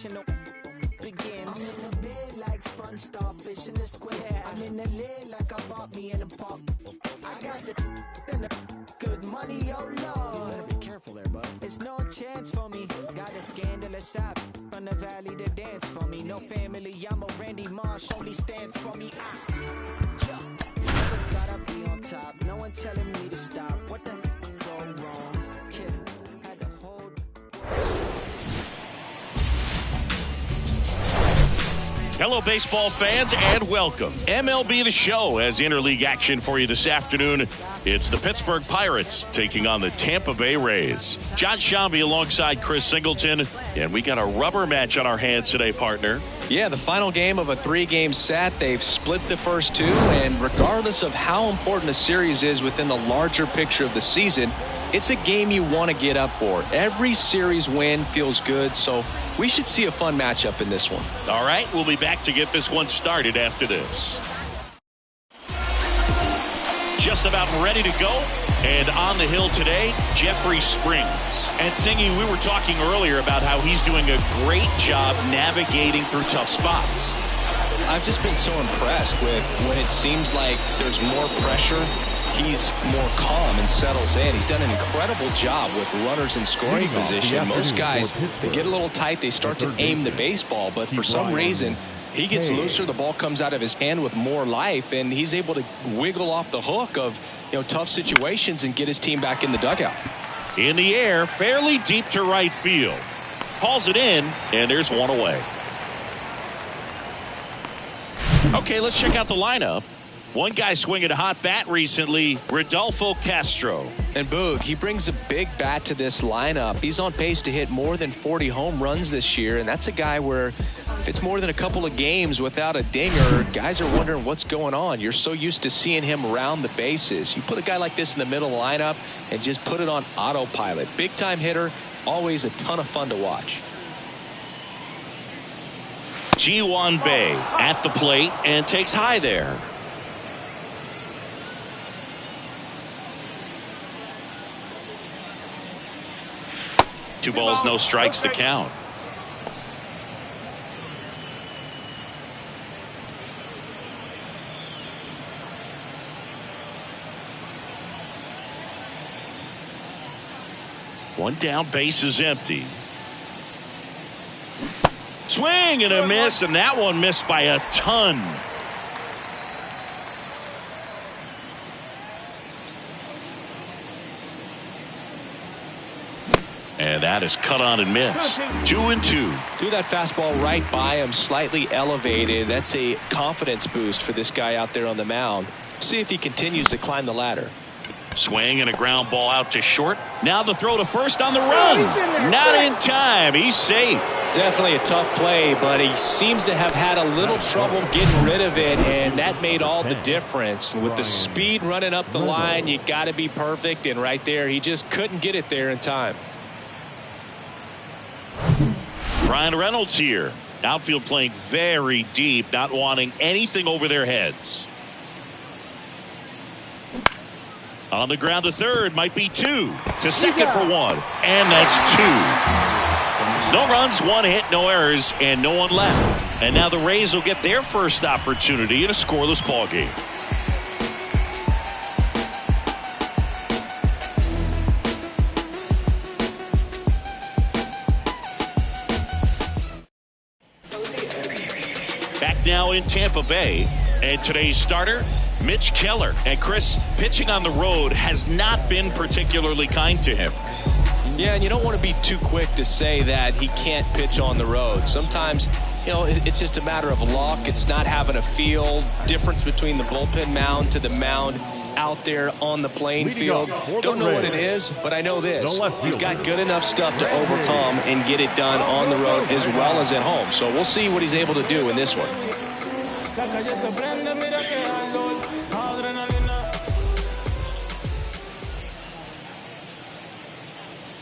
conversation begins. I'm in the bed like sponge starfish in the square. I'm in the lid like I bought me in a pop. I got the good money, oh lord. You better be careful there, bud. It's no chance for me. Got a scandalous app from the valley to dance for me. No family, I'm a Randy Marsh, only stands for me. Gotta be on top. No one telling me to stop. What the go wrong? Kid, had to hold. Hello, baseball fans, and welcome. MLB The Show has interleague action for you this afternoon. It's the Pittsburgh Pirates taking on the Tampa Bay Rays. John Shambi alongside Chris Singleton, and we got a rubber match on our hands today, partner. Yeah, the final game of a 3-game set. They've split the first two, and regardless of how important a series is within the larger picture of the season, it's a game you want to get up for. Every series win feels good, so we should see a fun matchup in this one. All right, we'll be back to get this one started after this. Just about ready to go. And on the hill today, Jeffrey Springs. And Singy, we were talking earlier about how he's doing a great job navigating through tough spots. I've just been so impressed with when it seems like there's more pressure, he's more calm and settles in. He's done an incredible job with runners in scoring position. Most guys, they get a little tight, they start to aim the baseball, but for some reason, he gets looser, the ball comes out of his hand with more life, and he's able to wiggle off the hook of tough situations and get his team back in the dugout. In the air, fairly deep to right field. Calls it in, and there's one away. Okay, let's check out the lineup. One guy swinging a hot bat recently, Rodolfo Castro. And Boog, he brings a big bat to this lineup. He's on pace to hit more than 40 home runs this year, and that's a guy where if it's more than a couple of games without a dinger, guys are wondering what's going on. You're so used to seeing him around the bases. You put a guy like this in the middle of the lineup and just put it on autopilot. Big-time hitter, always a ton of fun to watch. Ji-hwan Bae at the plate and takes high there. Two balls, no strikes to count. One down, base is empty. Swing and a miss, and that one missed by a ton. And that is cut on and missed. 2-2. Threw that fastball right by him, slightly elevated. That's a confidence boost for this guy out there on the mound. See if he continues to climb the ladder. Swing and a ground ball out to short. Now the throw to first on the run. Not in time. He's safe. Definitely a tough play, but he seems to have had a little trouble getting rid of it, and that made all the difference. With the speed running up the line, you got to be perfect, and right there, he just couldn't get it there in time. Brian Reynolds here. Outfield playing very deep, not wanting anything over their heads. On the ground to third, might be two. To second for one. And that's two. No runs, one hit, no errors, and no one left. And now the Rays will get their first opportunity in a scoreless ball game. Back now in Tampa Bay, and today's starter, Mitch Keller. And Chris, pitching on the road has not been particularly kind to him. Yeah, and you don't want to be too quick to say that he can't pitch on the road. Sometimes, it's just a matter of luck. It's not having a feel. Difference between the bullpen mound to the mound out there on the playing field. Don't know what it is, but I know this. He's got good enough stuff to overcome and get it done on the road as well as at home. So we'll see what he's able to do in this one.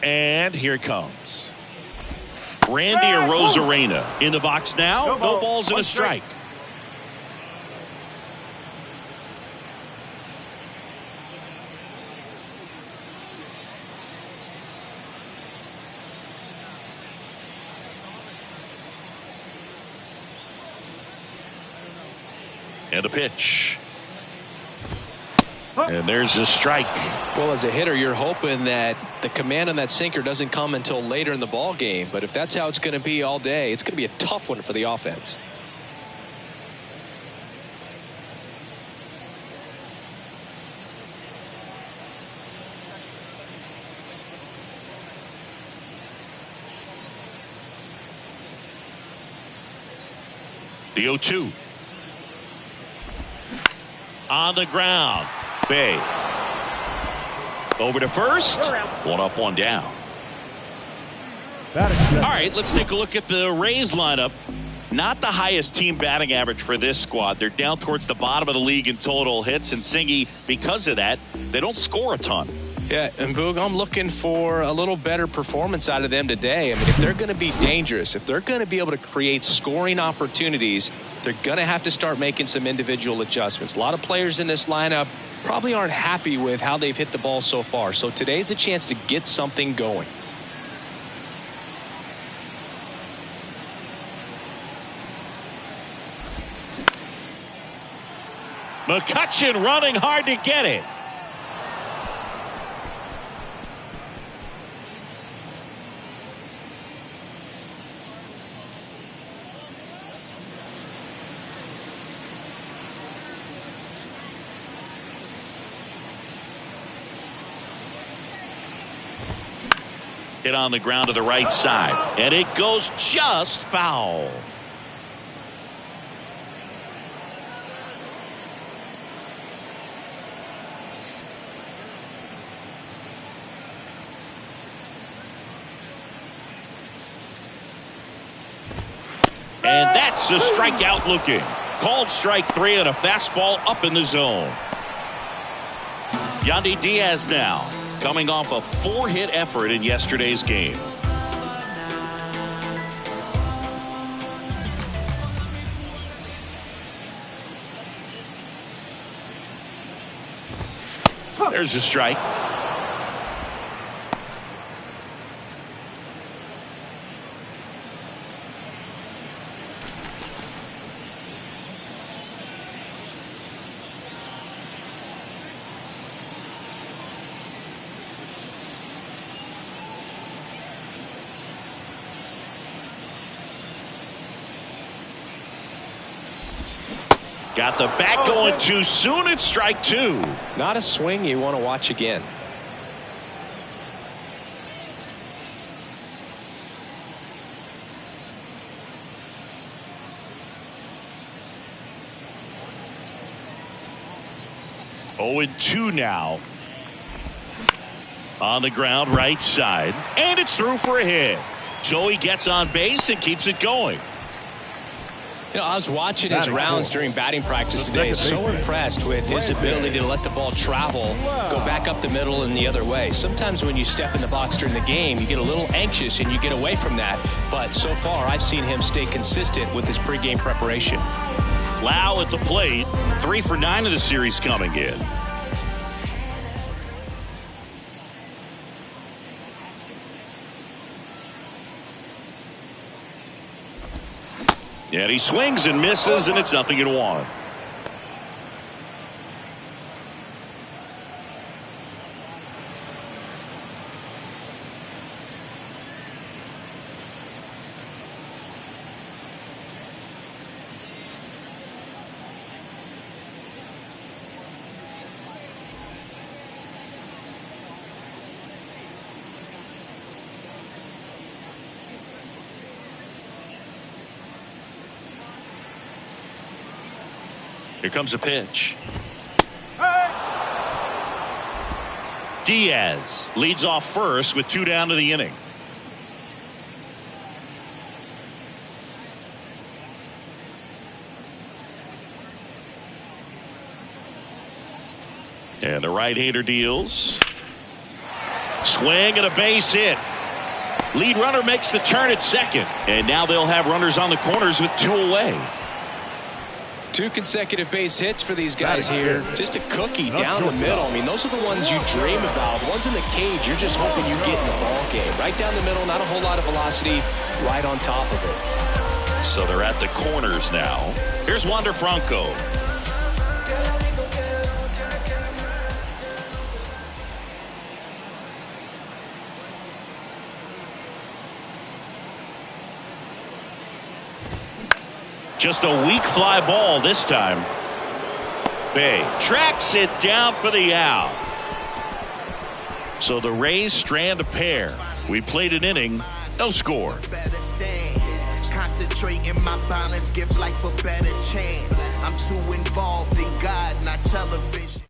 And here it comes. Randy Arozarena in the box now. No balls and a strike. And a pitch. And there's a strike. Well, as a hitter, you're hoping that the command on that sinker doesn't come until later in the ball game. But if that's how it's going to be all day, it's going to be a tough one for the offense. The 0-2. On the ground. Bay. Over to first. One up, one down. All right, let's take a look at the Rays lineup. Not the highest team batting average for this squad. They're down towards the bottom of the league in total hits. And Singy, because of that, they don't score a ton. Yeah, and Boog, I'm looking for a little better performance out of them today. I mean, if they're going to be dangerous, if they're going to be able to create scoring opportunities, they're going to have to start making some individual adjustments. A lot of players in this lineup probably aren't happy with how they've hit the ball so far. So today's a chance to get something going. McCutchen running hard to get it. Hit on the ground to the right side, and it goes just foul. And that's a strikeout looking. Called strike 3 and a fastball up in the zone. Yandy Diaz now, coming off a 4-hit effort in yesterday's game. There's a strike. Got the bat going too soon. It's strike 2. Not a swing you want to watch again. Oh, and 2 now. On the ground, right side. And it's through for a hit. Joey gets on base and keeps it going. You know, I was watching his rounds during batting practice today. So impressed with his ability to let the ball travel, go back up the middle and the other way. Sometimes when you step in the box during the game, you get a little anxious and you get away from that. But so far, I've seen him stay consistent with his pregame preparation. Lau at the plate. 3 for 9 of the series coming in. And he swings and misses, and it's 0-1. Here comes a pitch. Diaz leads off first with 2 down to the inning. And the right-hander deals. Swing and a base hit. Lead runner makes the turn at second. And now they'll have runners on the corners with 2 away. 2 consecutive base hits for these guys here. Just a cookie down the middle. I mean, those are the ones you dream about. The ones in the cage, you're just hoping you get in the ball game. Right down the middle, not a whole lot of velocity, right on top of it. So they're at the corners now. Here's Wander Franco. Just a weak fly ball this time. Bay tracks it down for the out. So the Rays strand a pair. We played an inning, no score. Concentrating my balance, give life a better chance. I'm too involved in God, not television.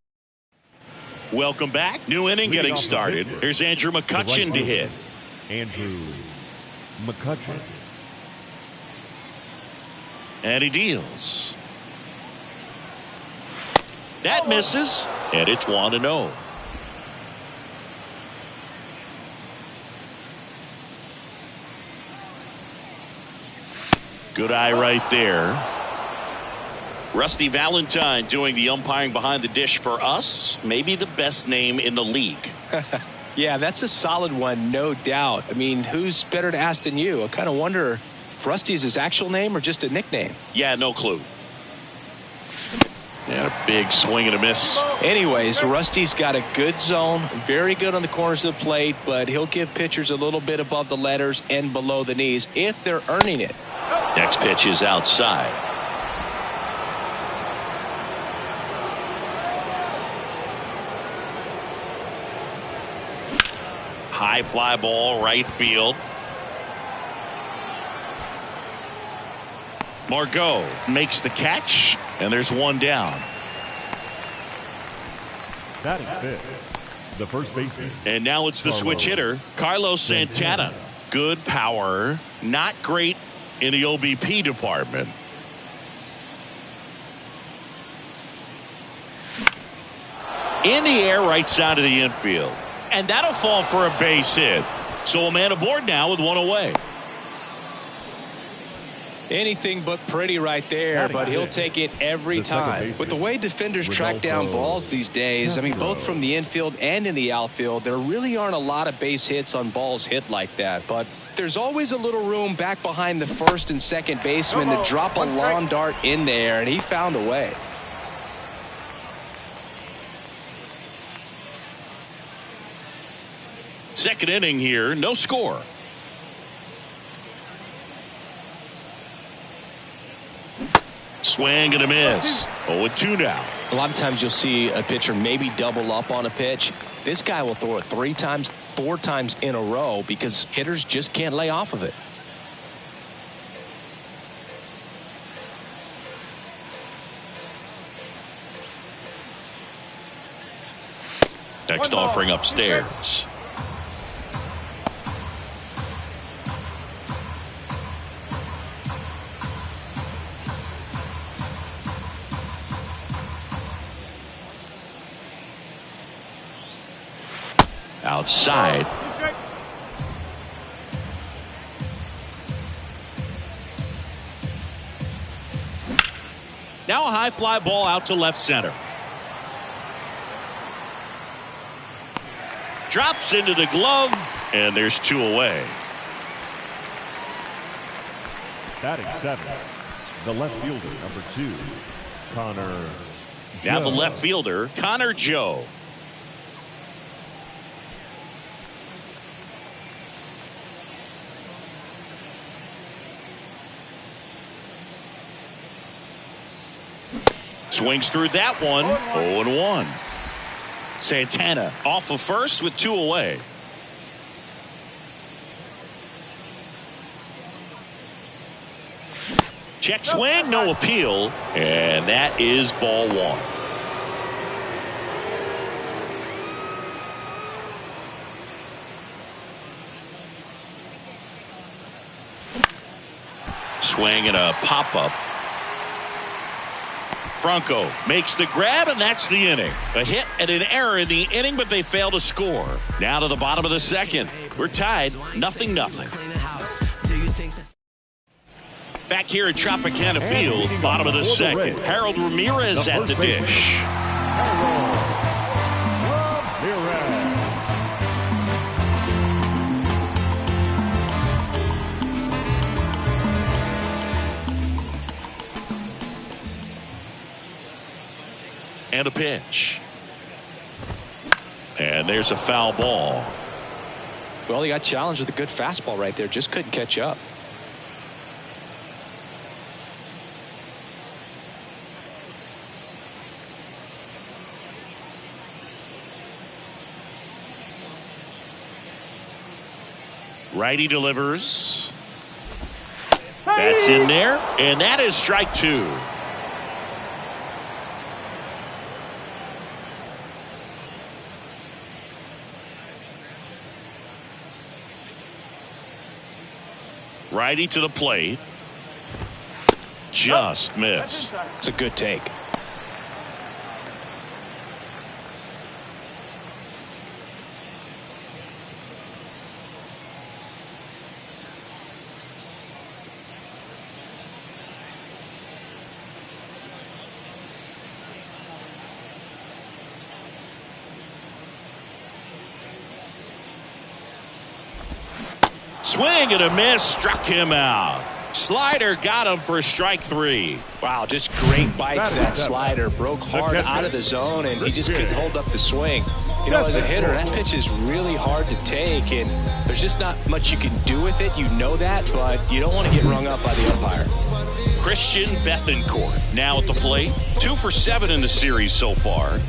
Welcome back. New inning getting started. Here's Andrew McCutchen to hit. Andrew McCutchen. And he deals. That misses, and it's 1-0. Good eye right there. Rusty Valentine doing the umpiring behind the dish for us. Maybe the best name in the league. Yeah, that's a solid one, no doubt. I mean, who's better to ask than you? I kind of wonder if Rusty is his actual name or just a nickname. Yeah, no clue. And a big swing and a miss. Anyways, Rusty's got a good zone, very good on the corners of the plate, but he'll give pitchers a little bit above the letters and below the knees if they're earning it. Next pitch is outside. High fly ball, right field. Margot makes the catch, and there's one down. Batting fifth, the first baseman. And now it's the switch hitter, Carlos Santana. Good power, not great in the OBP department. In the air, right side of the infield. And that'll fall for a base hit. So a man aboard now with one away. Anything but pretty right there, but he'll take it every time. With the way defenders track down balls these days, I mean, both from the infield and in the outfield, there really aren't a lot of base hits on balls hit like that. But there's always a little room back behind the first and second baseman to drop a lawn dart in there, and he found a way. Second inning here, no score. Swing and a miss. 0-2 now. A lot of times you'll see a pitcher maybe double up on a pitch. This guy will throw it 3 times, 4 times in a row because hitters just can't lay off of it. Next offering upstairs. Outside. Now a high fly ball out to left center. Drops into the glove, and there's 2 away. Batting seventh, the left fielder, number 2, Connor Joe. Now the left fielder, Connor Joe. Swings through that one. 0-1. Santana off of first with 2 away. Check swing, no appeal, and that is ball 1. Swing and a pop-up. Franco makes the grab, and that's the inning. A hit and an error in the inning, but they fail to score. Now to the bottom of the second. We're tied, 0-0. Back here at Tropicana Field, bottom of the second. Harold Ramirez at the dish. And a pitch. And there's a foul ball. Well, he got challenged with a good fastball right there. Just couldn't catch up. Righty delivers. That's in there, and that is strike two. Righty to the plate. Just missed. It's a good take. Swing and a miss, struck him out. Slider got him for strike three. Wow, just great bite to that slider. Broke hard out of the zone, and he just couldn't hold up the swing. You know, as a hitter, that pitch is really hard to take, and there's just not much you can do with it. You know that, but you don't want to get rung up by the umpire. Christian Bethancourt now at the plate. 2 for 7 in the series so far.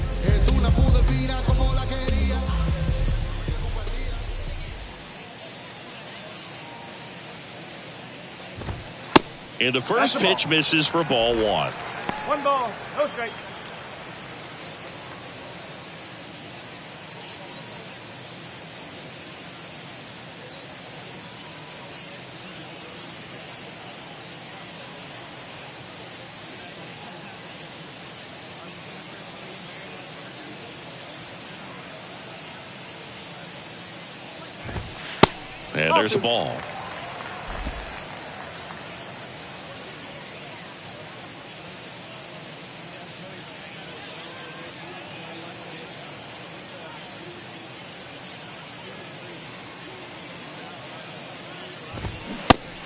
And the first pitch misses for ball one. 1 ball, no strike. And there's a ball.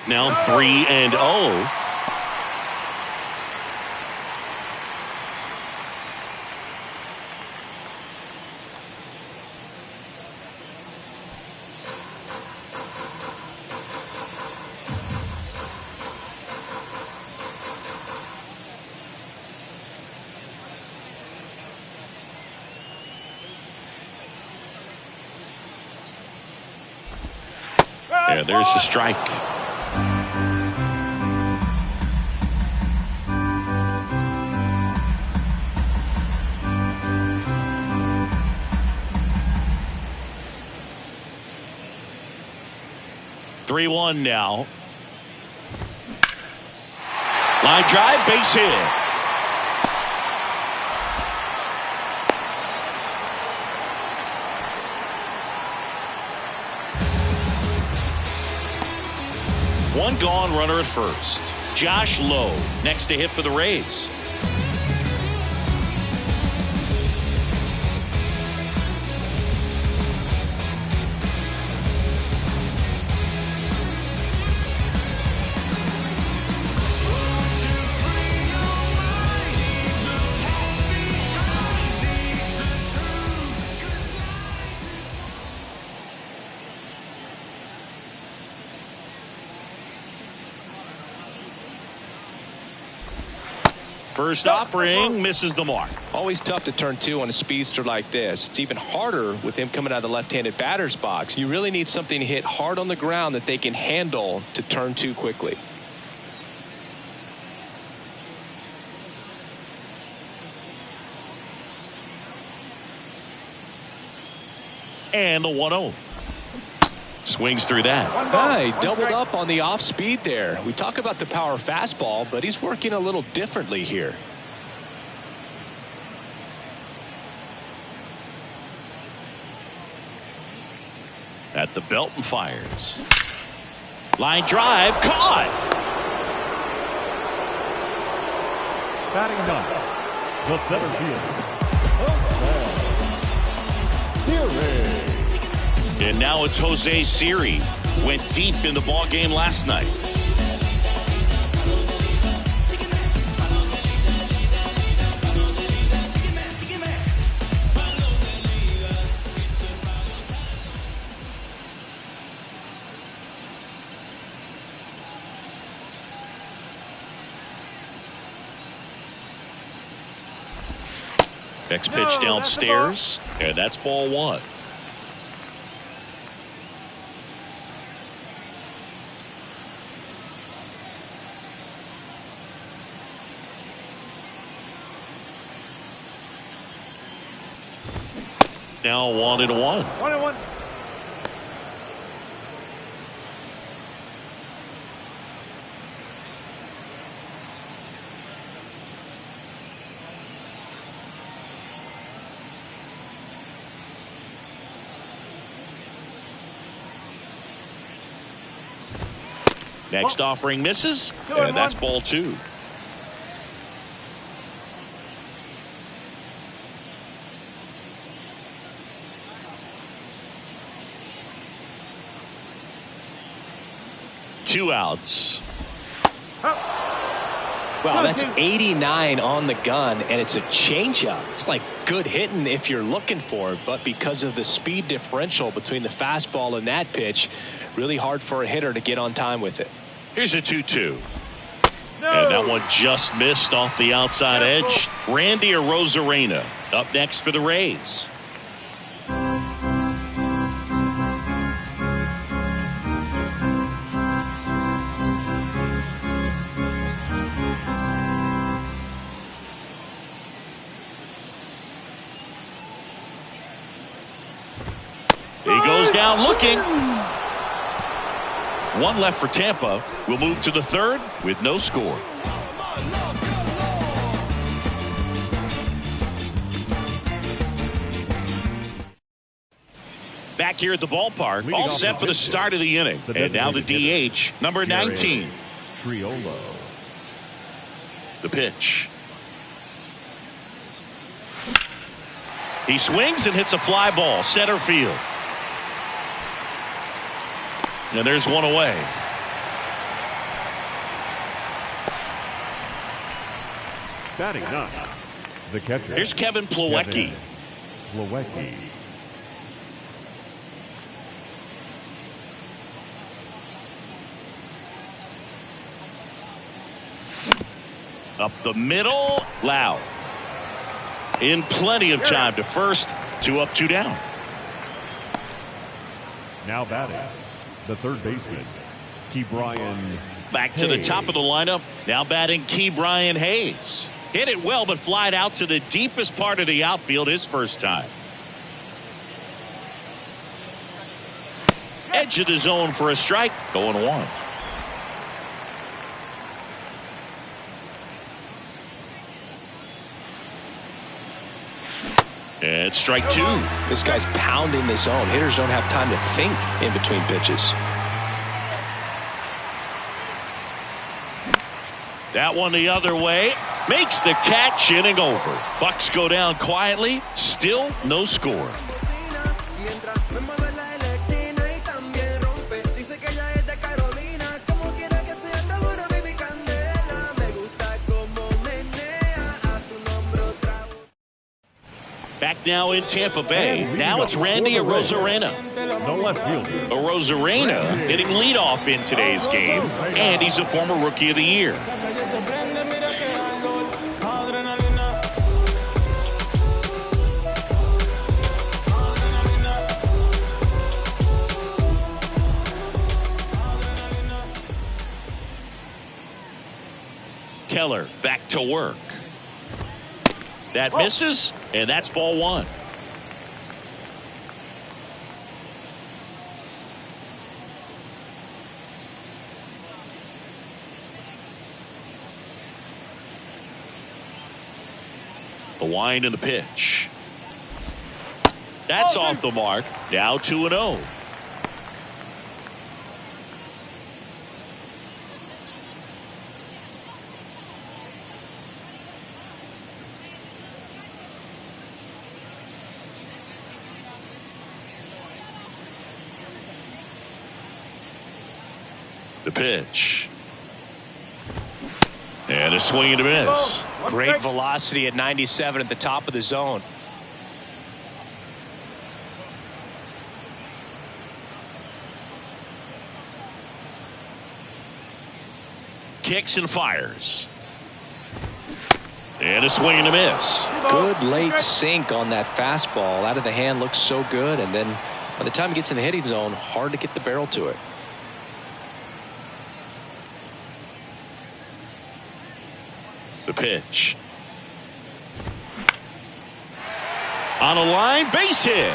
Now 3-0. Yeah, there's the strike. Three-one now. Line drive, base hit. One gone, runner at first. Josh Lowe next to hit for the Rays. First offering misses the mark. Always tough to turn two on a speedster like this. It's even harder with him coming out of the left-handed batter's box. You really need something to hit hard on the ground that they can handle to turn two quickly. And the 1-0. Swings through that. He doubled up on the off speed there. We talk about the power fastball, but he's working a little differently here. At the belt and fires. Line drive, caught. Batting ninth, the center fielder, Siri. And now it's Jose Siri. Went deep in the ball game last night. Next pitch downstairs, and that's ball one. now 1-1. 1-1. Next offering misses, and that's ball 2. Two outs. Wow, that's 89 on the gun, and it's a changeup. It's like good hitting if you're looking for it, but because of the speed differential between the fastball and that pitch, really hard for a hitter to get on time with it. Here's a 2-2. And that one just missed off the outside edge. Randy Arozarena up next for the Rays. He goes down looking. One left for Tampa. We'll move to the third with no score. Back here at the ballpark, all set for the start of the inning. And now the DH, number 19. Triolo. The pitch. He swings and hits a fly ball, center field. And there's one away. Batting 9. The catcher. Here's Kevin Plawecki. Plawecki. Up the middle, Lau. In plenty of time to first. 2 up, 2 down. Now batting, the third baseman, Ke'Bryan. Back to the top of the lineup. Now batting Ke'Bryan Hayes. Hit it well, but flied out to the deepest part of the outfield his first time. Edge of the zone for a strike. Going 1. And strike 2. This guy's pounding the zone. Hitters don't have time to think in between pitches. That one the other way. Makes the catch, inning over. Bucks go down quietly. Still no score. Back now in Tampa Bay. Now it's Randy Arozarena. The left fielder. Arozarena hitting leadoff in today's game, and he's a former Rookie of the Year. Keller back to work. That misses, and that's ball 1. The wind and the pitch. That's off the mark. Now 2-0. The pitch. And a swing and a miss. Great velocity at 97 at the top of the zone. Kicks and fires. And a swing and a miss. Good late sink on that fastball. Out of the hand looks so good, and then by the time it gets in the hitting zone, hard to get the barrel to it. The pitch. On a line, base hit.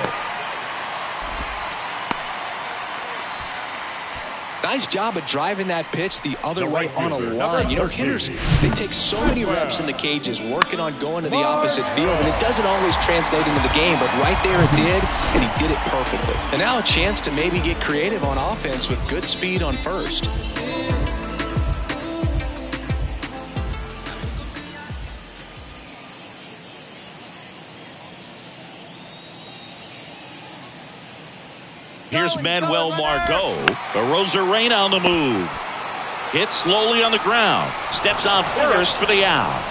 Nice job of driving that pitch the other way on a line. You know, hitters, they take so many reps in the cages working on going to the opposite field, and it doesn't always translate into the game, but right there it did, and he did it perfectly. And now a chance to maybe get creative on offense with good speed on first. Here's Manuel Margot. Arozarena on the move. Hits slowly on the ground. Steps on first for the out.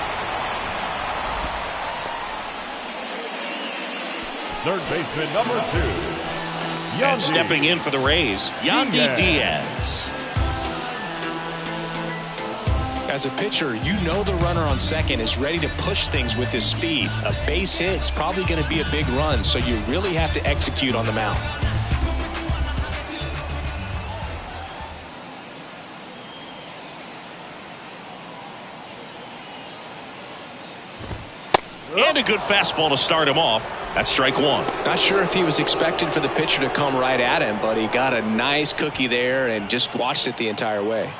Third baseman number 2. And stepping in for the Rays, Yandy Diaz. As a pitcher, you know the runner on second is ready to push things with his speed. A base hit's probably going to be a big run, so you really have to execute on the mound. And a good fastball to start him off. That's strike one. Not sure if he was expecting for the pitcher to come right at him, but he got a nice cookie there and just watched it the entire way.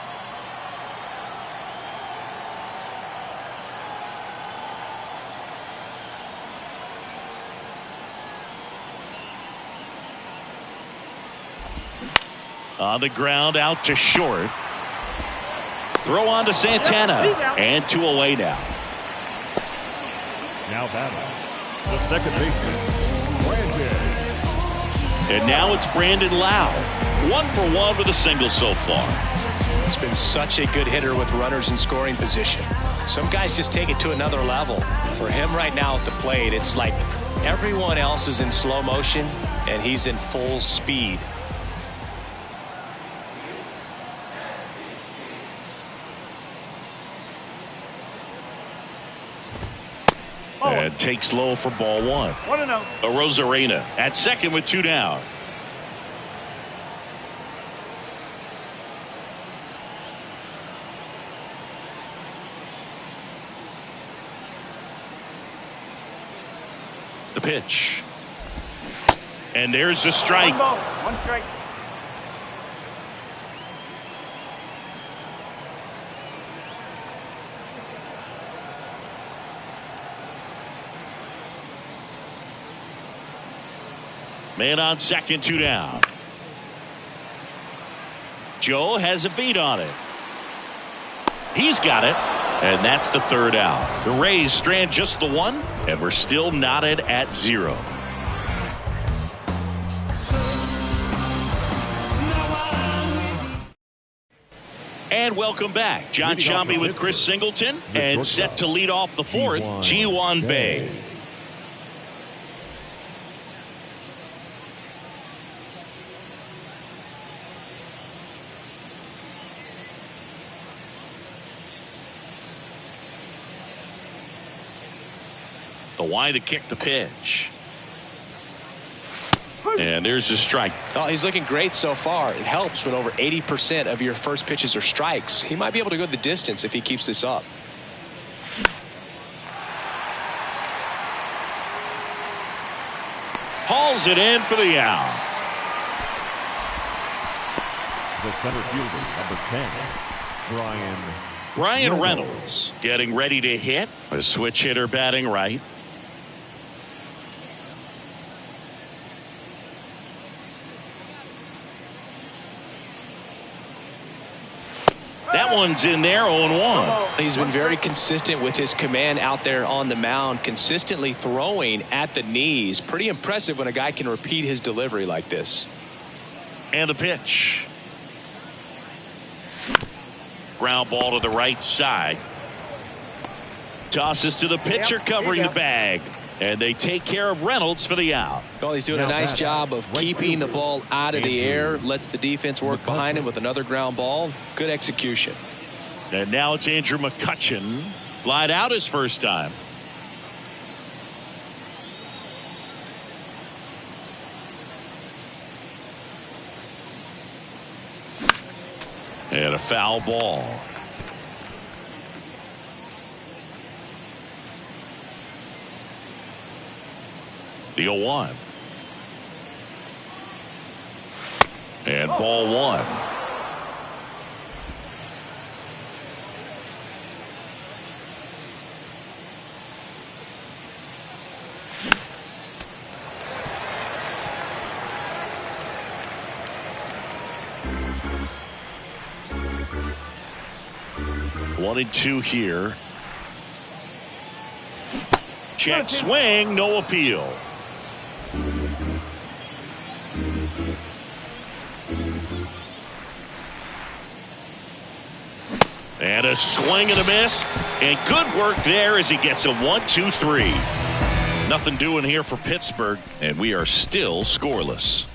On the ground, out to short. Throw on to Santana. And 2 away now. Now batting, the second baseman, Brandon. And now it's Brandon Lau. 1 for 1 with a single so far. He's been such a good hitter with runners in scoring position. Some guys just take it to another level. For him right now at the plate, it's like everyone else is in slow motion and he's in full speed. And takes low for ball 1. 1-0. Arozarena at second with 2 down. The pitch. And there's the strike. 1 ball, 1 strike. Man on second, 2 down. Joe has a beat on it. He's got it. And that's the 3rd out. The Rays strand just the 1, and we're still knotted at 0. And welcome back. John Sciambi with Chris Singleton, and set to lead off the 4th, Ji-hwan Bae. Why to kick the pitch. And there's the strike. Oh, he's looking great so far. It helps when over 80% of your first pitches are strikes. He might be able to go the distance if he keeps this up. Hauls it in for the out. The center fielder, number 10, Brian Reynolds getting ready to hit. A switch hitter batting right. That one's in there, 0-1. He's been very consistent with his command out there on the mound, consistently throwing at the knees. Pretty impressive when a guy can repeat his delivery like this. And the pitch. Ground ball to the right side. Tosses to the pitcher covering the bag. And they take care of Reynolds for the out. Well, he's doing a nice job of keeping the ball out of the air. Lets the defense work behind him with another ground ball. Good execution. And now it's Andrew McCutchen. Flied out his first time. And a foul ball. The 0-1. And ball one. One and two here. Check swing, no appeal. And a swing and a miss. And good work there as he gets a 1-2-3. Nothing doing here for Pittsburgh, and we are still scoreless.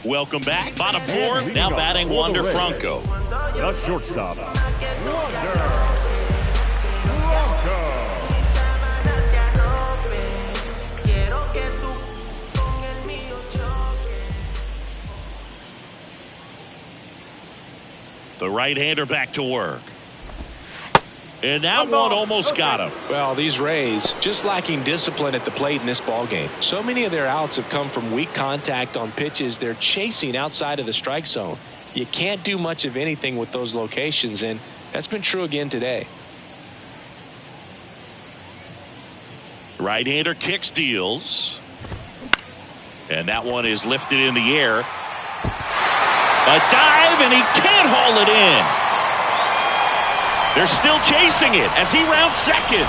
Welcome back. Bottom four, now batting Wander Franco. The shortstop, Wander Franco. The right-hander back to work. And that one almost got him. Well, these Rays just lacking discipline at the plate in this ballgame. So many of their outs have come from weak contact on pitches they're chasing outside of the strike zone. You can't do much of anything with those locations, and that's been true again today. Right-hander kicks, deals. And that one is lifted in the air. A dive, and he can't haul it in. They're still chasing it as he rounds second.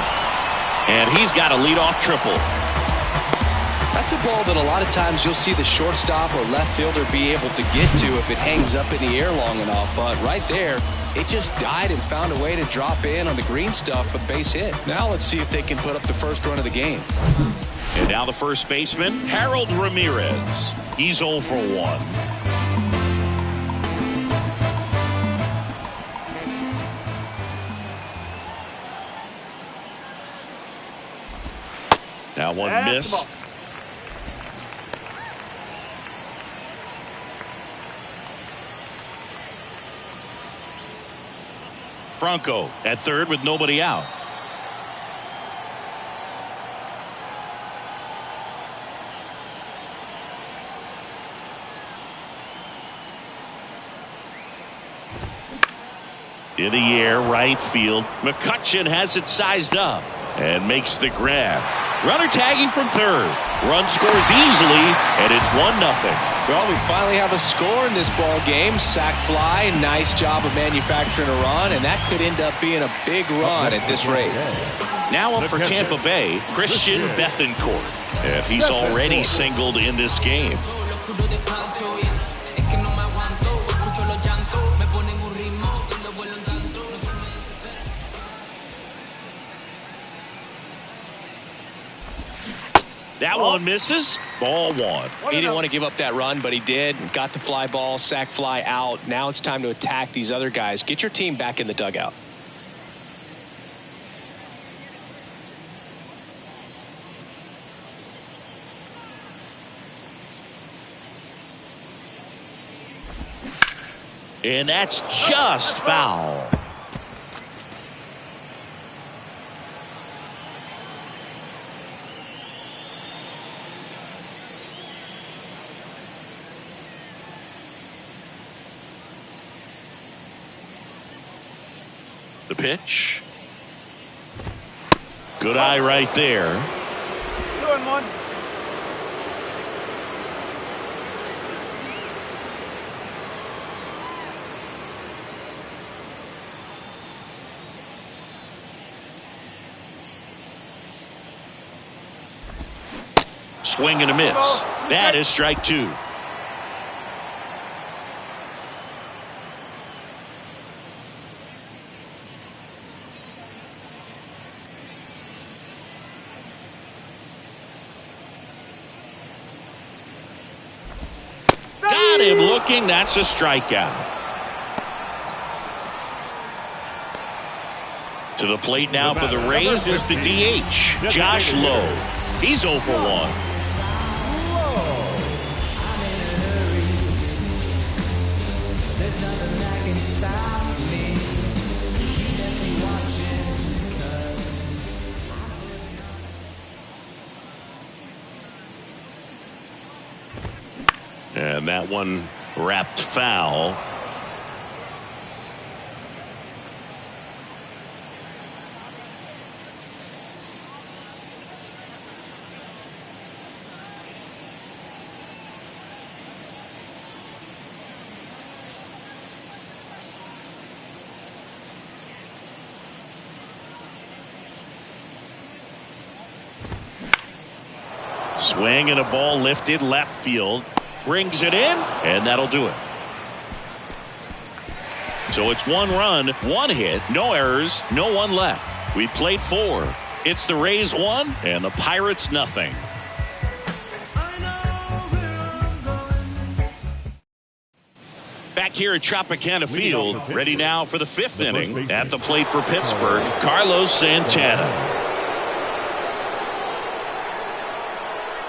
And he's got a leadoff triple. That's a ball that a lot of times you'll see the shortstop or left fielder be able to get to if it hangs up in the air long enough. But right there, it just died and found a way to drop in on the green stuff for the base hit. Now let's see if they can put up the first run of the game. And now the first baseman, Harold Ramirez. He's 0 for 1. That one missed. Franco at third with nobody out. In the air, right field. McCutchen has it sized up and makes the grab. Runner tagging from third. Run scores easily, and it's 1-0. Well, we finally have a score in this ball game. Sac fly, nice job of manufacturing a run, and that could end up being a big run at this rate. Now up for Tampa Bay, Christian Bethancourt. And he's already singled in this game. That one misses. Ball one. He didn't want to give up that run, but he did. Got the fly ball, sac fly out. Now it's time to attack these other guys. Get your team back in the dugout. And that's just foul. The pitch. Good eye right there. Good one. Swing and a miss. That is strike two. Got him looking. That's a strikeout. To the plate now for the Rays is the DH, Josh Lowe. He's 0 for 1. There's nothing I can say. And that one wrapped foul. Swing and a ball lifted left field. Brings it in, and that'll do it. So it's 1 run, 1 hit, no errors, no one left. We played 4. It's the Rays 1 and the Pirates nothing. Back here at Tropicana Field, ready now for the 5th inning. At the plate for Pittsburgh, Carlos Santana.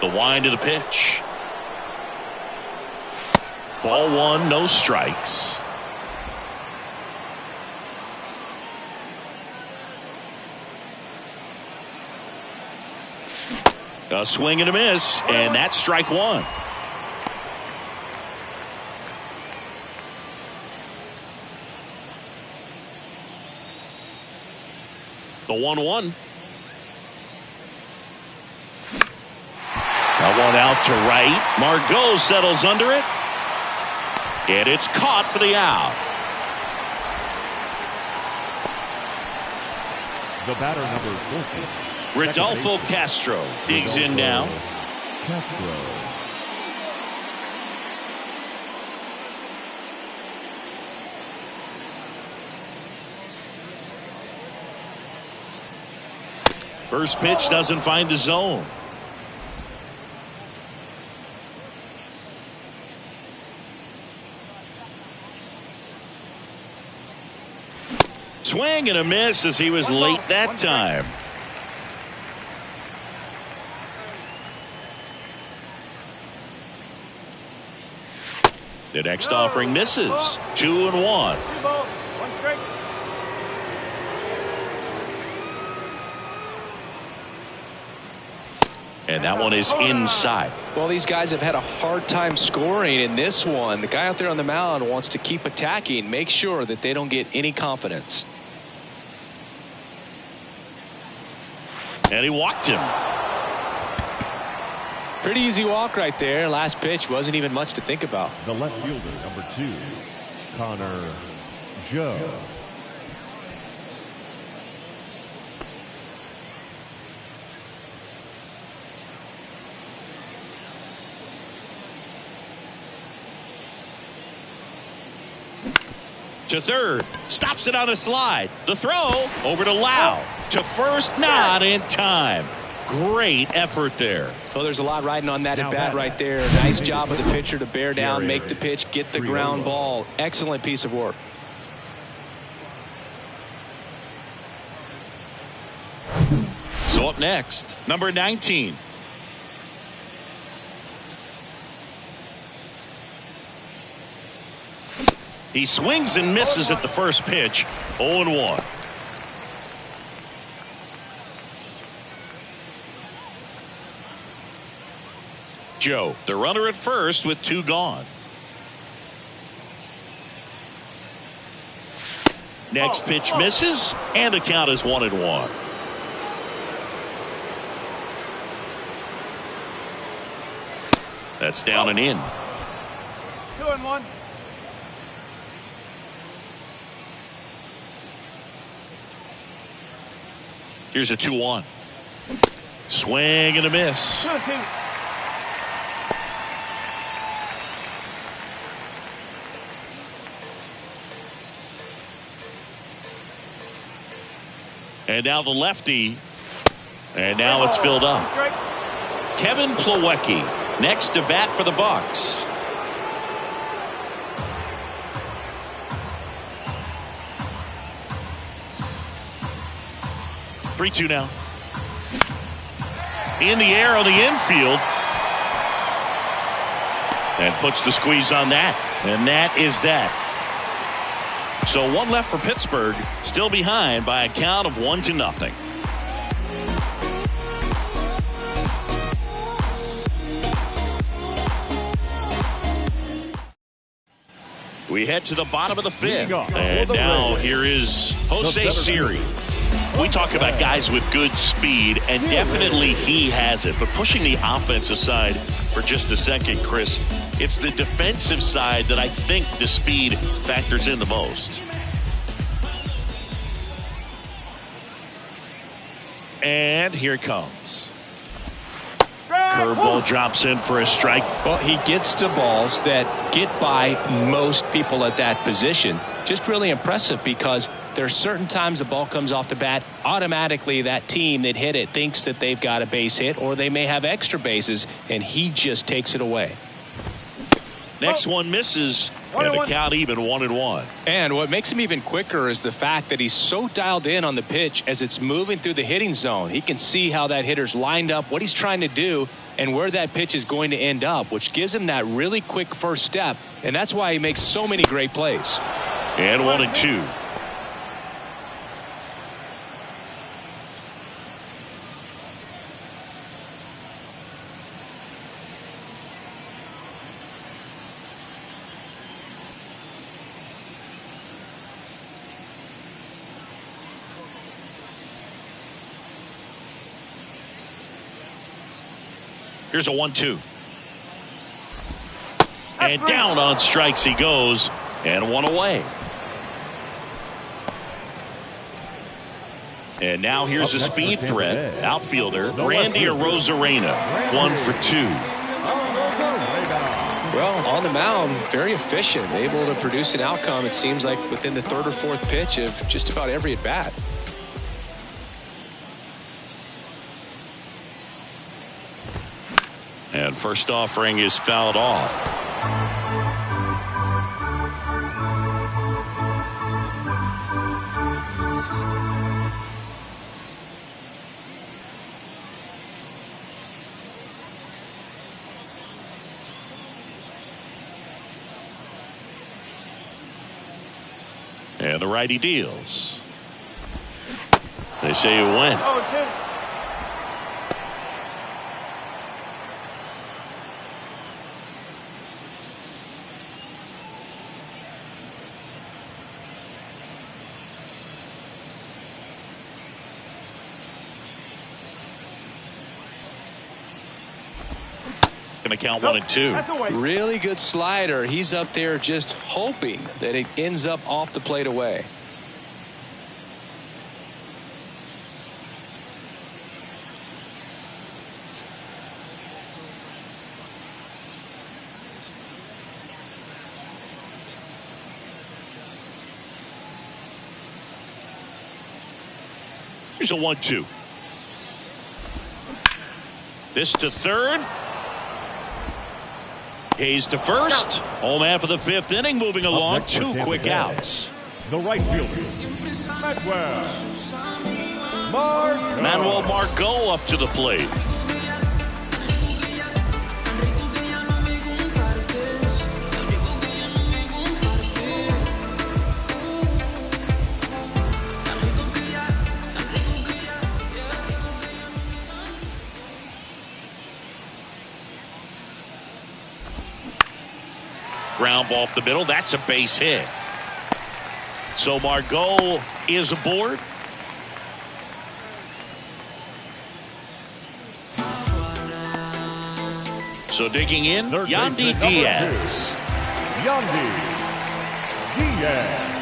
The wind of the pitch. Ball 1, no strikes. A swing and a miss, and that's strike 1. The 1-1. That one out to right. Margot settles under it. And it's caught for the out. The batter number 14. Rodolfo Castro digs in now. Castro. First pitch doesn't find the zone. Swing and a miss as he was late that time. The next offering misses. 2-1. And that one is inside. Well, these guys have had a hard time scoring in this one. The guy out there on the mound wants to keep attacking, make sure that they don't get any confidence. And he walked him. Pretty easy walk right there. Last pitch wasn't even much to think about. The left fielder, number 2, Connor Joe. To third, stops it on a slide. The throw over to Lau. To first, not in time. Great effort there. Well, there's a lot riding on that at bat right there. Nice job of the pitcher to bear down, make the pitch, get the ground ball. Excellent piece of work. So up next, number 19. He swings and misses at the first pitch. 0-1. Joe, the runner at first with 2 gone. Next pitch misses, and the count is 1-1. That's down and in. 2-1. Here's a 2-1. Swing and a miss. 2-2. And now the lefty. And now it's filled up. Kevin Plawecki next to bat for the Bucks. Three-two now. In the air on the infield. And puts the squeeze on that. And that is that. So 1 left for Pittsburgh. Still behind by a count of 1-0. We head to the bottom of the fifth. And now here is Jose Siri. We talk about guys with good speed, and definitely he has it. But pushing the offense aside for just a second, Chris, it's the defensive side that I think the speed factors in the most. And here it comes. Curveball drops in for a strike. Well, he gets to balls that get by most people at that position. Just really impressive because there's certain times the ball comes off the bat, automatically that team that hit it thinks that they've got a base hit or they may have extra bases, and he just takes it away. Next one misses, and the count even 1-1. And what makes him even quicker is the fact that he's so dialed in on the pitch as it's moving through the hitting zone. He can see how that hitter's lined up, what he's trying to do, and where that pitch is going to end up, which gives him that really quick first step, and that's why he makes so many great plays. And 1-2. Here's a 1-2. And down on strikes he goes, and one away. And now here's a speed threat, outfielder Randy Arozarena, 1 for 2. Well, on the mound, very efficient, able to produce an outcome, it seems like, within the third or fourth pitch of just about every at bat. And first offering is fouled off. And the righty deals. They say you win. Going to count 1-2. Really good slider. He's up there just hoping that it ends up off the plate away. Here's a 1-2. This to third. Hayes to first. Home half of the fifth inning, moving along. 2 quick outs. The right fielder, Manuel Margot up to the plate. Ground ball up the middle. That's a base hit. So Margot is aboard. So digging in, Yandy Diaz. Yandy Diaz.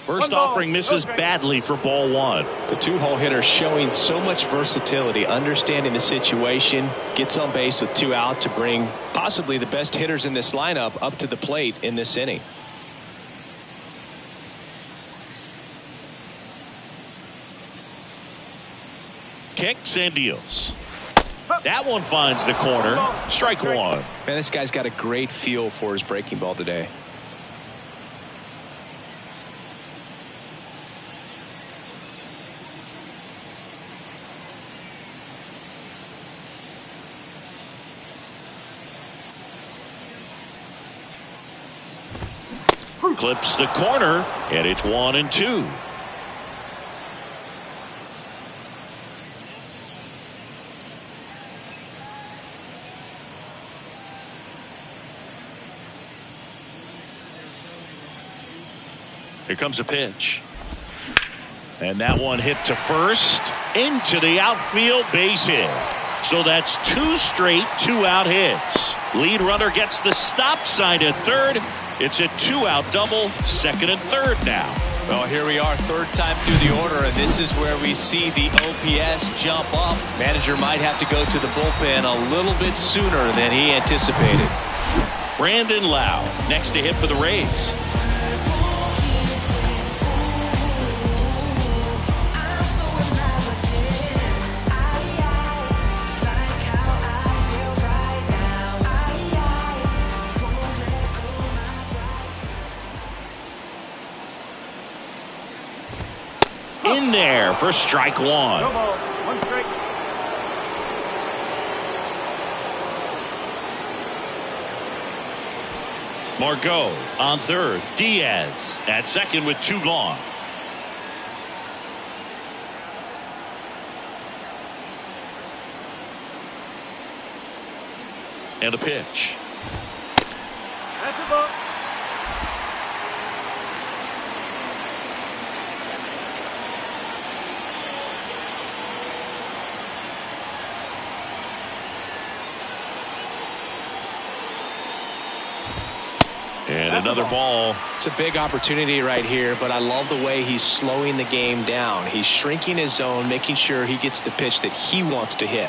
First offering misses badly for ball 1. The 2-hole hitter showing so much versatility, understanding the situation, gets on base with 2 out to bring possibly the best hitters in this lineup up to the plate in this inning. Kicks and deals. That one finds the corner. Strike 1. Man, this guy's got a great feel for his breaking ball today. clips the corner, and it's 1-2. Here comes a pitch. And that one hit to first, into the outfield, base hit. So that's 2 straight 2-out hits. Lead runner gets the stop sign at third. It's a 2-out double, second and third now. Well, here we are, third time through the order, and this is where we see the OPS jump up. Manager might have to go to the bullpen a little bit sooner than he anticipated. Brandon Lowe, next to hit for the Rays. In there for strike one. No ball, 1 strike. Margot on third. Diaz at second with 2 gone. And a pitch. That's a ball. And another ball. It's a big opportunity right here, but I love the way he's slowing the game down. He's shrinking his zone, making sure he gets the pitch that he wants to hit.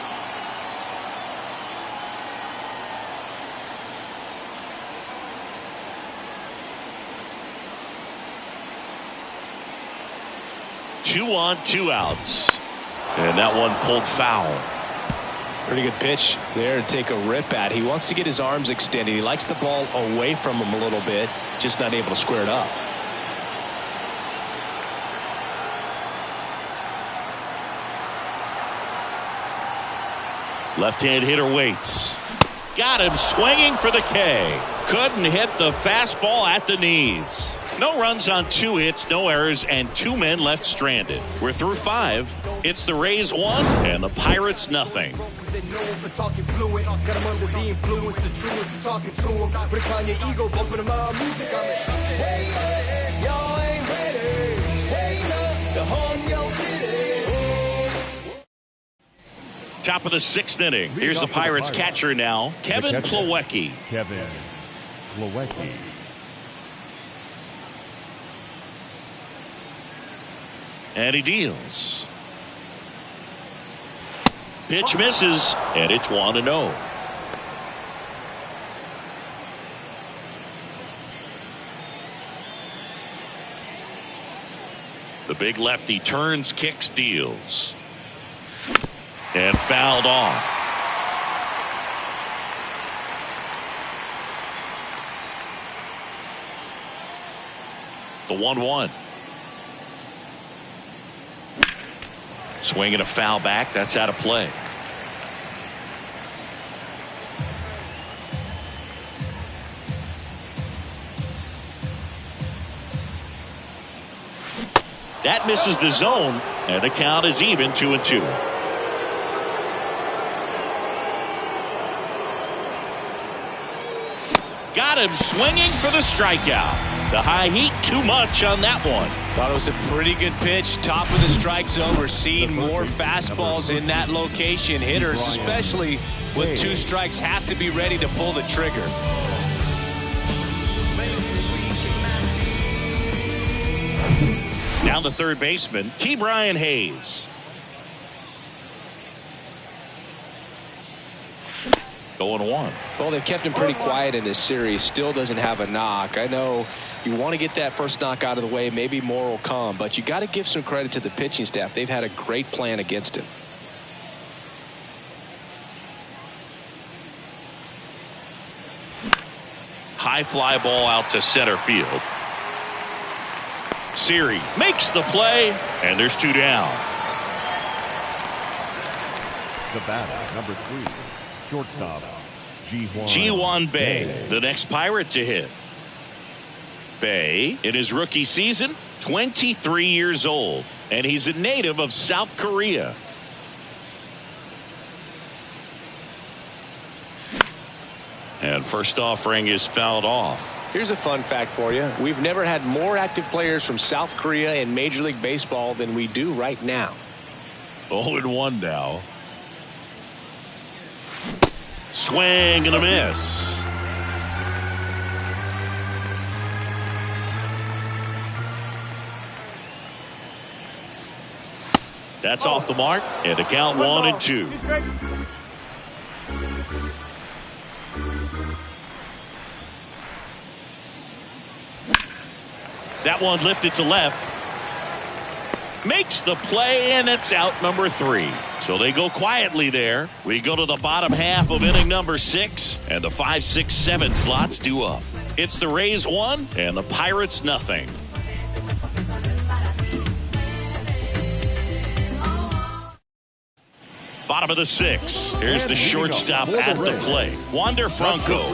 Two on, 2 outs. And that one pulled foul. Pretty good pitch there to take a rip at. He wants to get his arms extended. He likes the ball away from him a little bit, just not able to square it up. Left-hand hitter waits. Got him swinging for the K. Couldn't hit the fastball at the knees. No runs on 2 hits, no errors, and 2 men left stranded. We're through 5. It's the Rays 1 and the Pirates nothing. Top of the 6th inning. Here's the Pirates catcher now, Kevin Plawecki. Kevin Plawecki. And he deals. Pitch misses, and it's 1-0. The big lefty turns, kicks, deals. And fouled off. The 1-1. Swinging a foul back. That's out of play. That misses the zone, and the count is even 2-2. Got him swinging for the strikeout. The high heat, too much on that one. Thought it was a pretty good pitch. Top of the strike zone. We're seeing more fastballs in that location. Hitters, especially with 2 strikes, have to be ready to pull the trigger. Down the third baseman, Ke'Bryan Hayes. 0-1. Well, they've kept him pretty quiet in this series. Still doesn't have a knock. I know you want to get that first knock out of the way. Maybe more will come, but you got to give some credit to the pitching staff. They've had a great plan against him. High fly ball out to center field. Siri makes the play, and there's 2 down. The batter, number 3, shortstop, Ji-hwan Bae, the next Pirate to hit. Bae, in his rookie season, 23 years old, and he's a native of South Korea. And first offering is fouled off. Here's a fun fact for you. We've never had more active players from South Korea in Major League Baseball than we do right now. 0-1 now. Swing and a miss. That's off the mark, and the count 1-2. That one lifted to left. Makes the play, and it's out number 3. So they go quietly there. We go to the bottom half of inning number 6, and the 5, 6, 7 slots due up. It's the Rays 1 and the Pirates nothing. Bottom of the 6. Here's the shortstop at the plate. Wander Franco.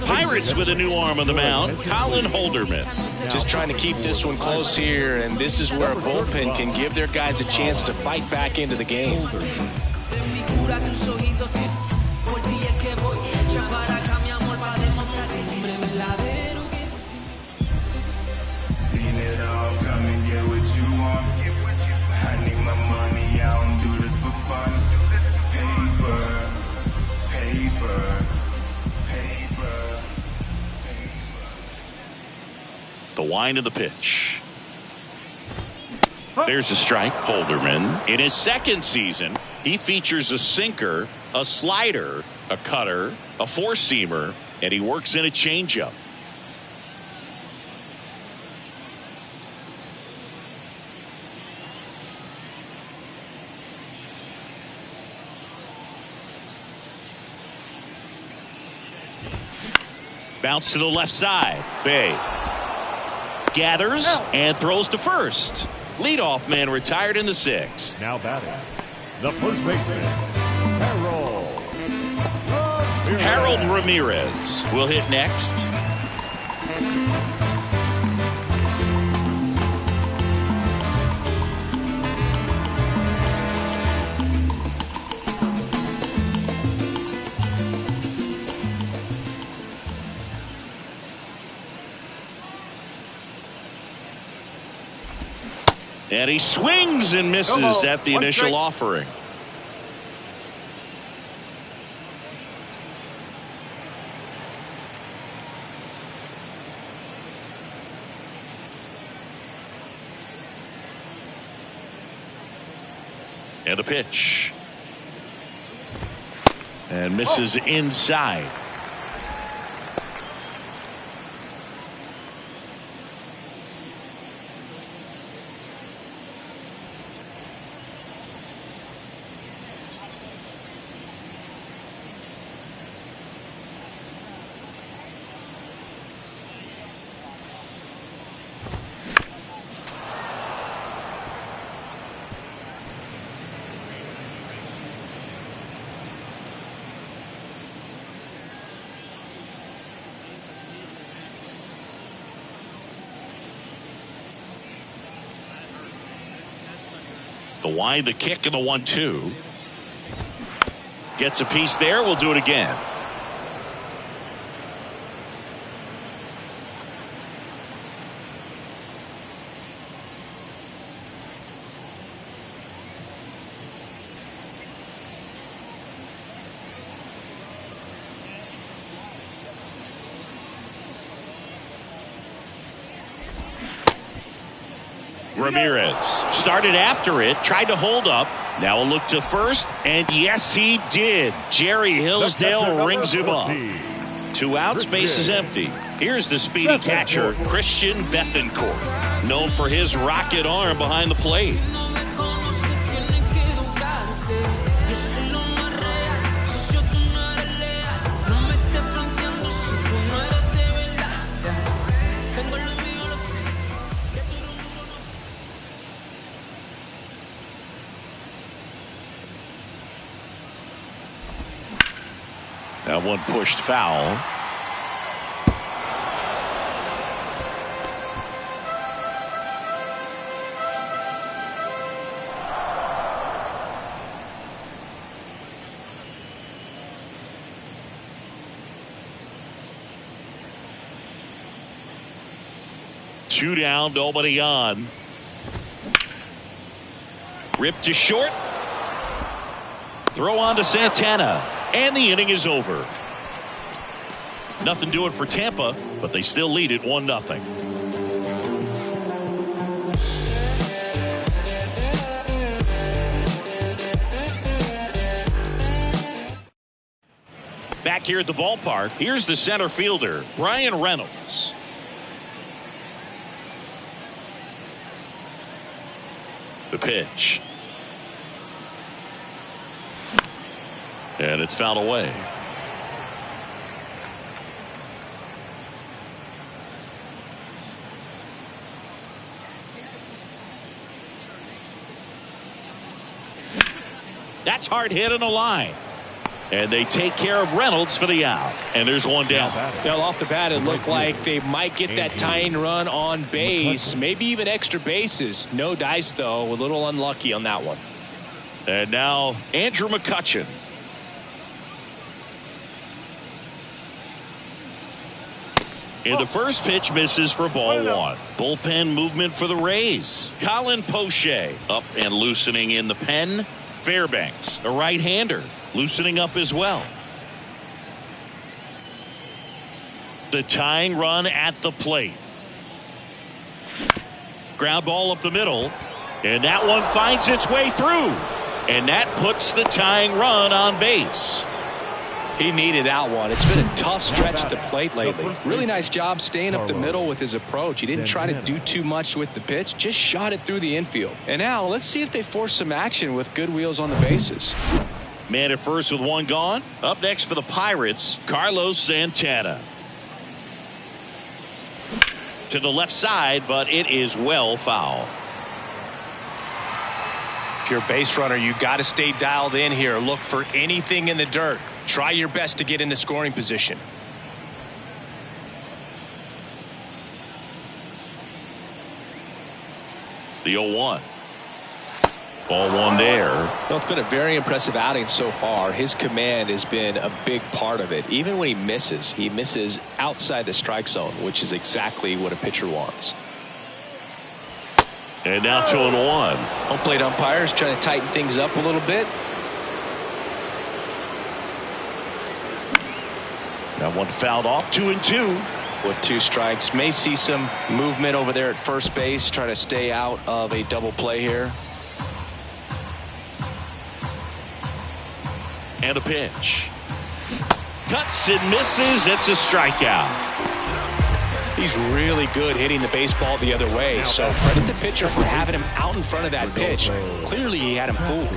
Pirates with a new arm on the mound, Colin Holderman. Just trying to keep this one close here, and this is where a bullpen can give their guys a chance to fight back into the game. The wind of the pitch. There's a strike. Holderman. In his second season, he features a sinker, a slider, a cutter, a four-seamer, and he works in a changeup. Bounce to the left side. Bae gathers and throws to first. Leadoff man retired in the 6th. Now batting, the first baseman, Harold Ramirez will hit next. And he swings and misses at the initial offering. And a pitch. And misses inside. The wide, the kick, and the 1-2. Gets a piece there. We'll do it again. Ramirez started after it, tried to hold up. Now a look to first, and yes, he did. Jerry Hillsdale rings him up. 2 outs, base is empty. Here's the speedy catcher, Christian Bethancourt, known for his rocket arm behind the plate. That one pushed foul. Two down, nobody on. Ripped to short. Throw on to Santana. And the inning is over. Nothing doing for Tampa, but they still lead it 1-0. Back here at the ballpark, here's the center fielder, Bryan Reynolds. The pitch. And it's fouled away. That's hard hit in the line. And they take care of Reynolds for the out. And there's one down. Well, off the bat, it looked like they might get that tying run on base. Maybe even extra bases. No dice, though. A little unlucky on that one. And now Andrew McCutchen. And the first pitch misses for ball one. Bullpen movement for the Rays. Colin Poche up and loosening in the pen. Fairbanks, a right-hander, loosening up as well. The tying run at the plate. Ground ball up the middle. And that one finds its way through. And that puts the tying run on base. He needed that one. It's been a tough stretch at the plate lately. Really nice job staying up the middle with his approach. He didn't try to do too much with the pitch, just shot it through the infield. And now let's see if they force some action with good wheels on the bases. Man at first with one gone. Up next for the Pirates, Carlos Santana. To the left side, but it is well foul. If you're a base runner, you got to stay dialed in here. Look for anything in the dirt. Try your best to get into scoring position. The 0-1. Ball one there. Well, it's been a very impressive outing so far. His command has been a big part of it. Even when he misses outside the strike zone, which is exactly what a pitcher wants. And now 2-1. Home plate umpires trying to tighten things up a little bit. That one fouled off. 2-2. With two strikes. May see some movement over there at first base. Try to stay out of a double play here. And a pitch. Cuts and misses. It's a strikeout. He's really good hitting the baseball the other way. So credit the pitcher for having him out in front of that pitch. Clearly he had him fooled.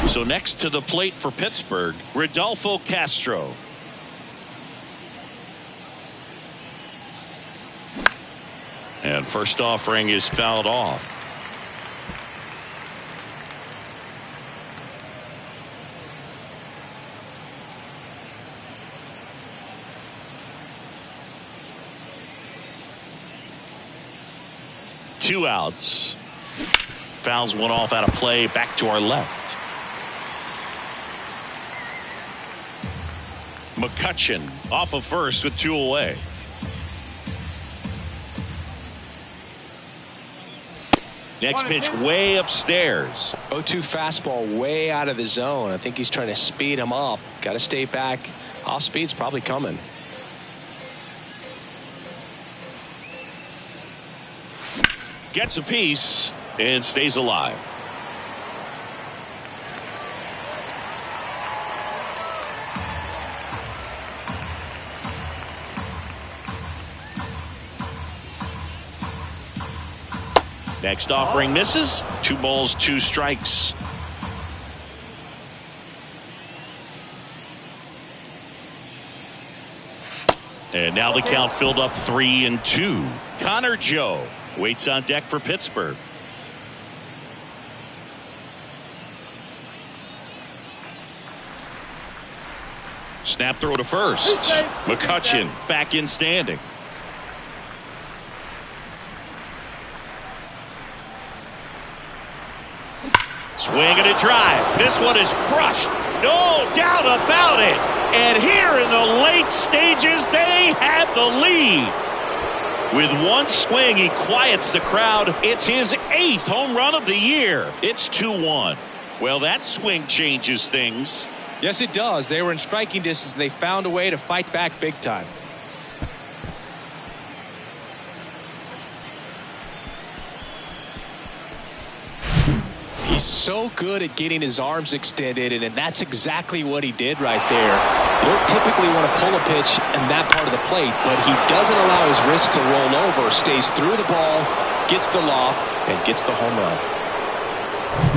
So next to the plate for Pittsburgh, Rodolfo Castro. And first offering is fouled off. Two outs. Fouls one off out of play. Back to our left. McCutchen off of first with two away. Next pitch way upstairs. 0-2 fastball way out of the zone. I think he's trying to speed him up. Got to stay back. Off speed's probably coming. Gets a piece and stays alive. Next offering misses. 2 balls, 2 strikes. And now the count filled up 3-2. Connor Joe waits on deck for Pittsburgh. Snap throw to first. McCutchen back in standing. Swing and a drive. This one is crushed. No doubt about it. And here in the late stages, they have the lead. With one swing, he quiets the crowd. It's his 8th home run of the year. It's 2-1. Well, that swing changes things. Yes, it does. They were in striking distance, and they found a way to fight back big time. He's so good at getting his arms extended, and that's exactly what he did right there. You don't typically want to pull a pitch in that part of the plate, but he doesn't allow his wrists to roll over, stays through the ball, gets the loft, and gets the home run.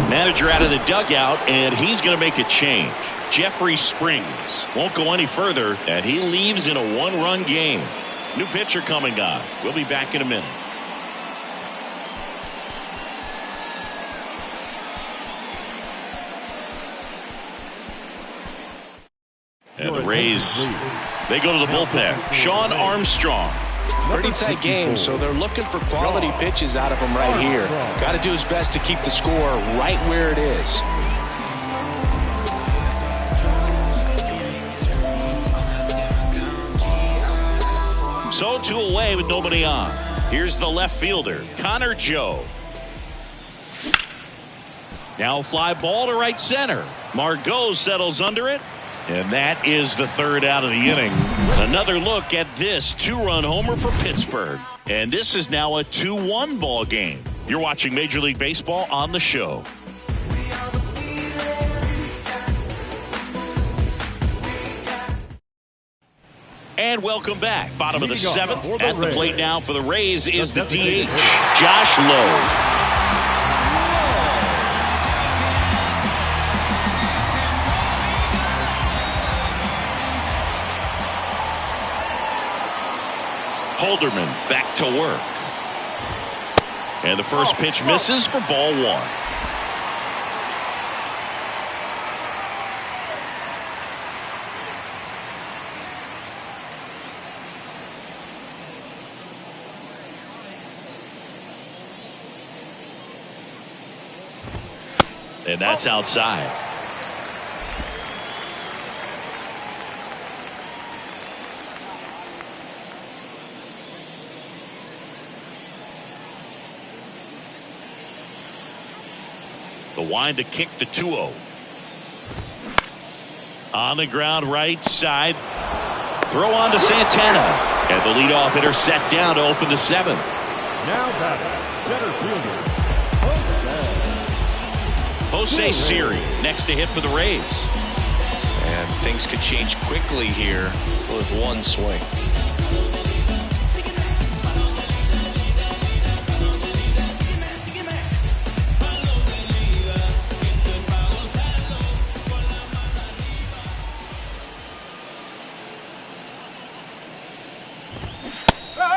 Manager out of the dugout, and he's going to make a change. Jeffrey Springs won't go any further, and he leaves in a one-run game. New pitcher coming on. We'll be back in a minute. And the Rays, they go to the bullpen. Sean Armstrong. Pretty tight game, so they're looking for quality pitches out of him right here. Got to do his best to keep the score right where it is. So 2 away with nobody on. Here's the left fielder, Connor Joe. Now fly ball to right center. Margot settles under it. And that is the 3rd out of the inning. Another look at this 2-run homer for Pittsburgh. And this is now a 2-1 ball game. You're watching Major League Baseball on the show. And welcome back. Bottom of the 7th. At the plate now for the Rays is the DH, Josh Lowe. Holderman back to work. And the first pitch misses for ball 1. And that's outside. The wind to kick the 2-0. On the ground right side. Throw on to Santana. And the leadoff hitter set down to open the 7th. Now batting, center fielder, Jose Siri next to hit for the Rays. And things could change quickly here with one swing.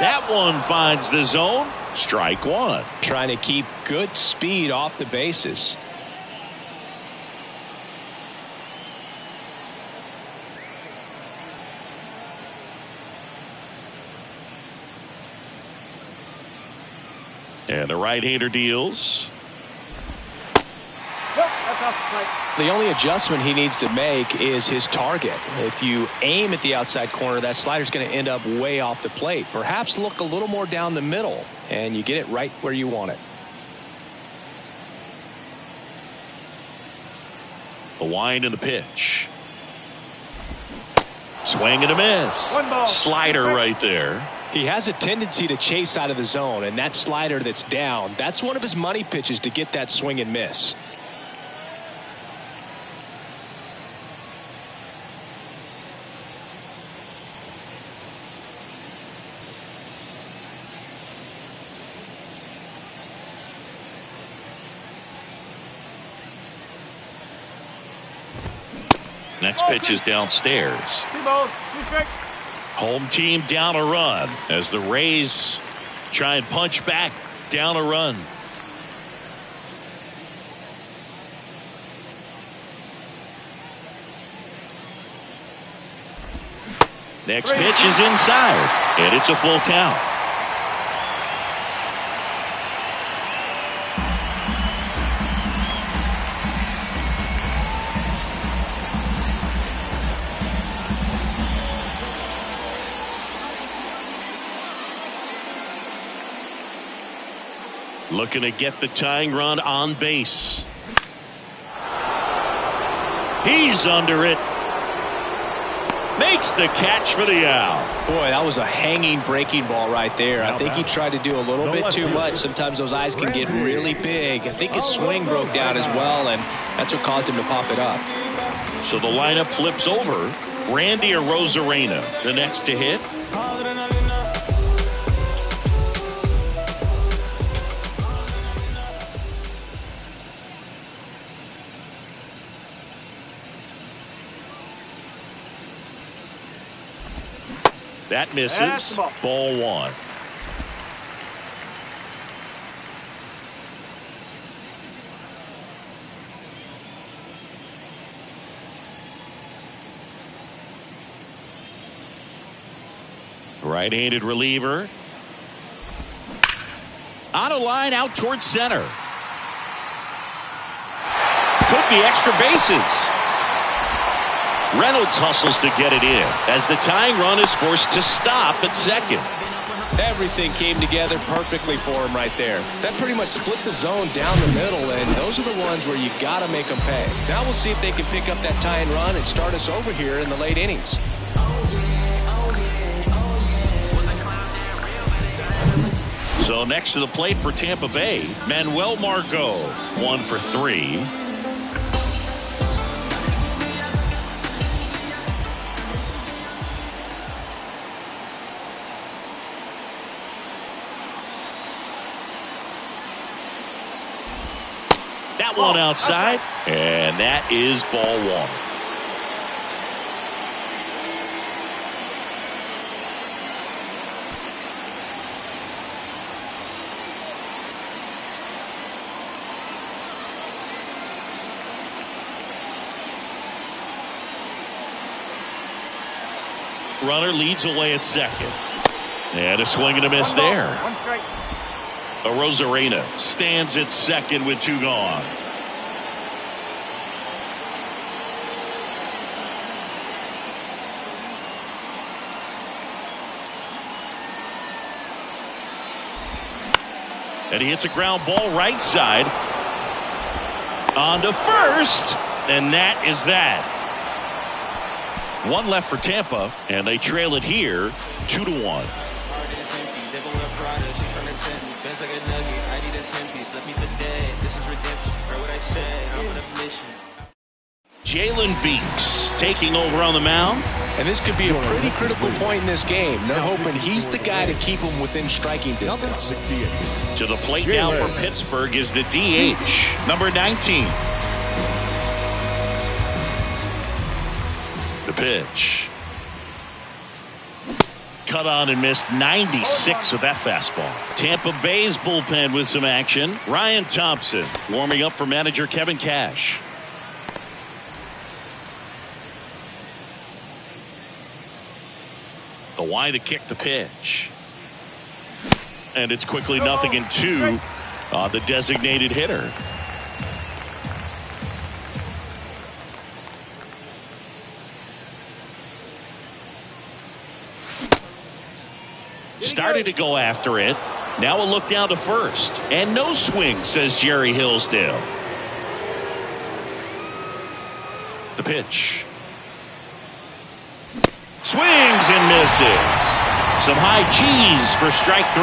That one finds the zone. Strike 1. Trying to keep good speed off the bases. And the right-hander deals. Nope, that's off the plate. The only adjustment he needs to make is his target. If you aim at the outside corner, that slider's going to end up way off the plate. Perhaps look a little more down the middle, and you get it right where you want it. The wind and the pitch. Swing and a miss. 1 ball. Slider right there. He has a tendency to chase out of the zone, and that slider that's down, that's one of his money pitches to get that swing and miss. Next pitch is downstairs. 2 balls, 2 strikes. Home team down a run as the Rays try and punch back down a run. Next pitch is inside, and it's a full count. Looking to get the tying run on base. He's under it. Makes the catch for the out. Boy, that was a hanging breaking ball right there. I think he tried to do a little bit too much. Sometimes those eyes can get really big. I think his swing broke down as well, and that's what caused him to pop it up. So the lineup flips over. Randy Arozarena, the next to hit. That misses. Ball one. Right-handed reliever. On a line out towards center. Could be extra bases. Reynolds hustles to get it in as the tying run is forced to stop at second. Everything came together perfectly for him right there. That pretty much split the zone down the middle, and those are the ones where you got to make them pay. Now we'll see if they can pick up that tying run and start us over here in the late innings. So next to the plate for Tampa Bay, Manuel Margot, 1 for 3. That one outside, and that is ball one. Runner leads away at second. And a swing and a miss there. Arozarena stands at second with 2 gone. And he hits a ground ball right side. On to first. And that is that. 1 left for Tampa, and they trail it here 2-1. Jalen Beeks taking over on the mound. And this could be a pretty critical point in this game. They're hoping he's the guy to keep them within striking distance. To the plate now for Pittsburgh is the DH, number 19. The pitch. Cut on and missed. 96 with that fastball. Tampa Bay's bullpen with some action. Ryan Thompson warming up for manager Kevin Cash. Kawhi to kick the pitch. And it's quickly 0-2 on the designated hitter. Started to go after it. Now a look down to first. And no swing, says Jerry Hillsdale. The pitch. Swings and misses. Some high cheese for strike 3.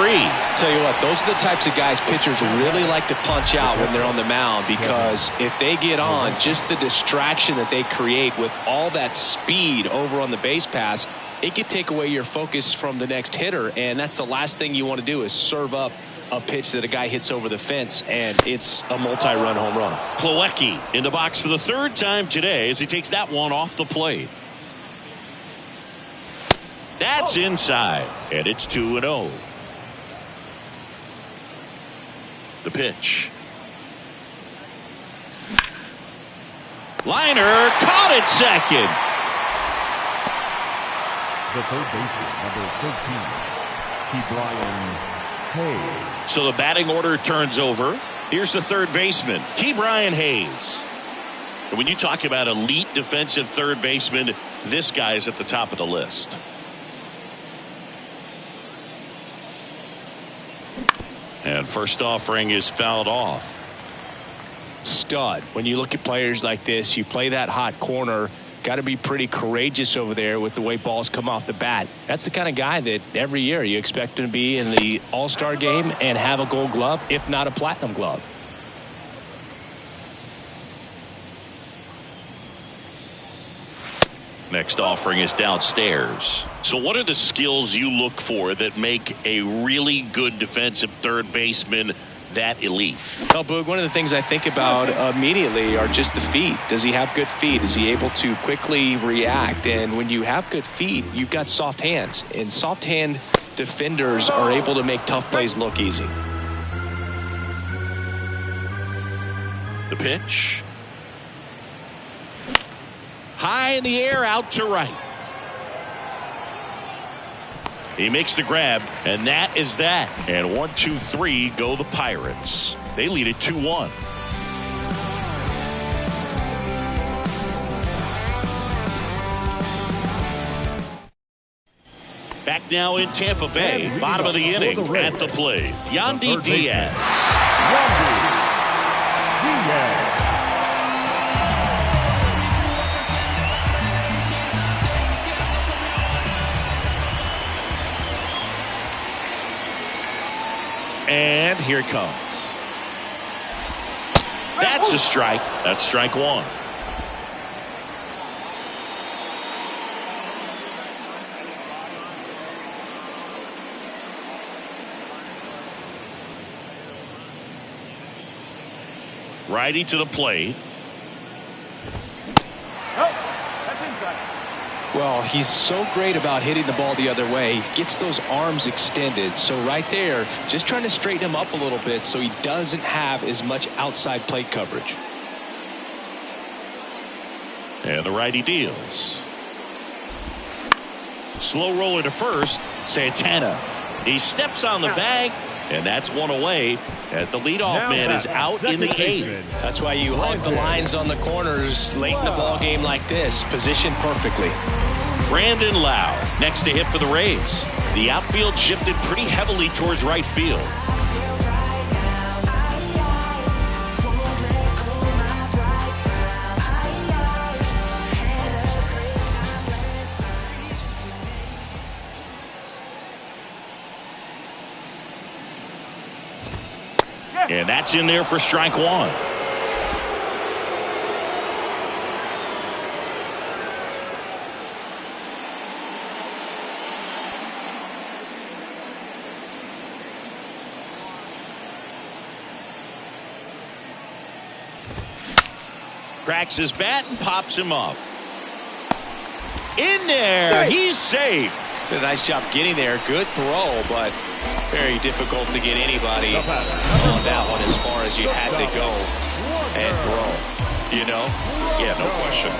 Tell you what, those are the types of guys pitchers really like to punch out when they're on the mound, because if they get on, just the distraction that they create with all that speed over on the base pass, it could take away your focus from the next hitter, and that's the last thing you want to do is serve up a pitch that a guy hits over the fence, and it's a multi-run home run. Plawecki in the box for the 3rd time today as he takes that one off the plate. That's inside, and it's 2-0. The pitch. Liner caught at second. the third baseman, number 13, Ke'Bryan Hayes. So the batting order turns over. Here's the third baseman, Ke'Bryan Hayes. And when you talk about elite defensive third baseman, this guy is at the top of the list. And first offering is fouled off. Stud. When you look at players like this, you play that hot corner, got to be pretty courageous over there with the way balls come off the bat. That's the kind of guy that every year you expect him to be in the All-Star game and have a Gold Glove, if not a Platinum Glove. Next offering is downstairs. So what are the skills you look for that make a really good defensive third baseman that elite? Well, Boog, one of the things I think about immediately are just the feet. Does he have good feet? Is he able to quickly react? And when you have good feet, you've got soft hands. And soft hand defenders are able to make tough plays look easy. The pitch. High in the air, out to right. He makes the grab, and that is that. And 1, 2, 3 go the Pirates. They lead it 2-1. Back now in Tampa Bay, bottom of the inning at the plate. Yandy Diaz. Yandy Diaz. And here it comes. That's a strike. That's strike one. Righty to the plate. Well, he's so great about hitting the ball the other way. He gets those arms extended. So right there, just trying to straighten him up a little bit so he doesn't have as much outside plate coverage. And the righty deals. Slow roller to first, Santana. He steps on the bag, and that's one away as the leadoff man is out in the eighth. That's why you hug the lines on the corners late in the ball game like this. Positioned perfectly. Brandon Lowe next to hit for the Rays. The outfield shifted pretty heavily towards right field. And that's in there for strike one. Cracks his bat and pops him up. In there. He's safe. Did a nice job getting there. Good throw, but very difficult to get anybody on that one as far as you had to go and throw. You know? Yeah, no question.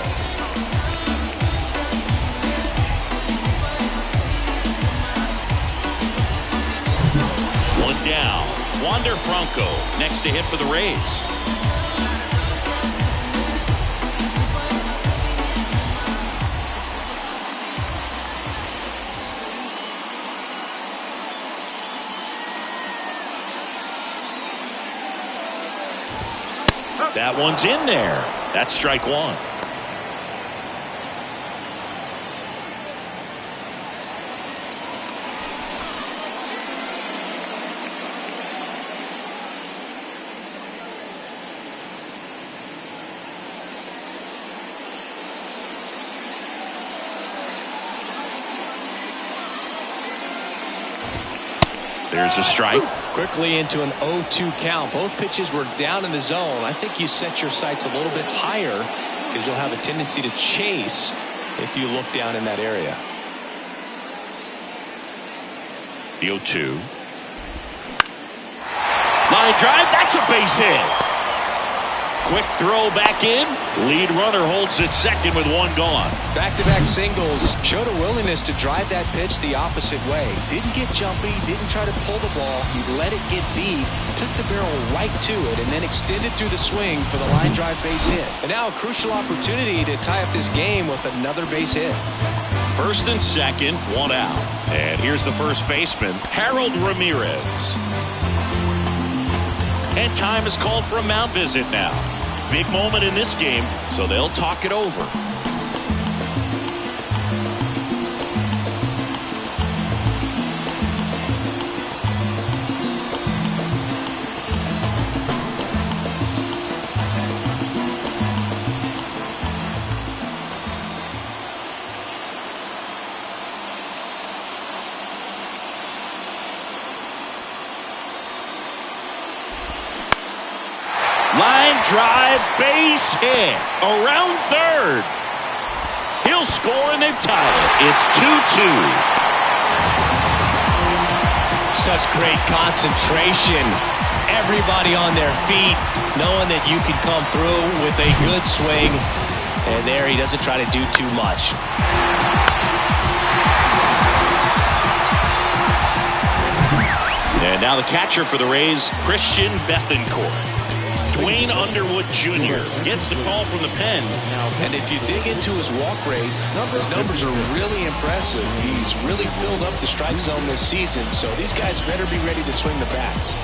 One down. Wander Franco next to hit for the Rays. That one's in there. That's strike one. There's a strike. Quickly into an 0-2 count. Both pitches were down in the zone. I think you set your sights a little bit higher because you'll have a tendency to chase if you look down in that area. The 0-2. Line drive. That's a base hit. Quick throw back in. Lead runner holds it second with one gone. Back-to-back singles. Showed a willingness to drive that pitch the opposite way. Didn't get jumpy. Didn't try to pull the ball. He let it get deep. Took the barrel right to it and then extended through the swing for the line drive base hit. And now a crucial opportunity to tie up this game with another base hit. First and second, one out. And here's the first baseman, Harold Ramirez. And time is called for a mound visit now. Big moment in this game, so they'll talk it over. Line drive, base hit, around third. He'll score and they've tied it. It's 2-2. Such great concentration. Everybody on their feet, knowing that you can come through with a good swing. And there he doesn't try to do too much. And now the catcher for the Rays, Christian Bethancourt. Dwayne Underwood Jr. gets the call from the pen. And if you dig into his walk rate, his numbers are really impressive. He's really filled up the strike zone this season, so these guys better be ready to swing the bats.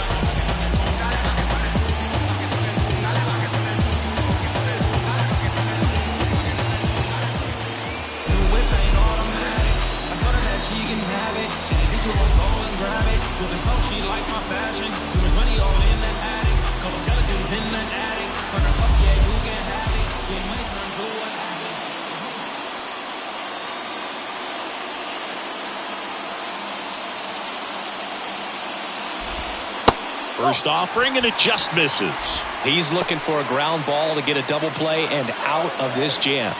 First offering, and it just misses. He's looking for a ground ball to get a double play and out of this jam.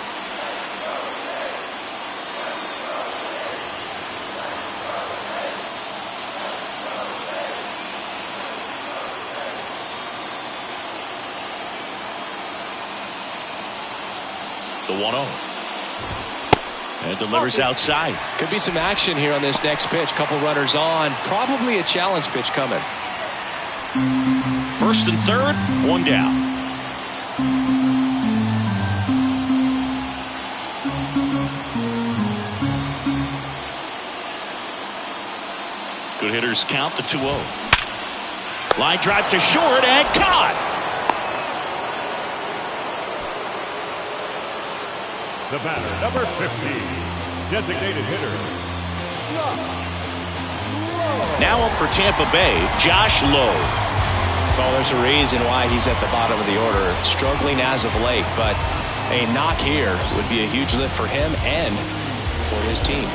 The 1-0. And delivers outside. Could be some action here on this next pitch. Couple runners on. Probably a challenge pitch coming. First and third, one down. Good hitters count the 2-0. Line drive to short and caught. The batter, number 15, designated hitter, Now up for Tampa Bay, Josh Lowe. Well, there's a reason why he's at the bottom of the order. Struggling as of late, but a knock here would be a huge lift for him and for his team.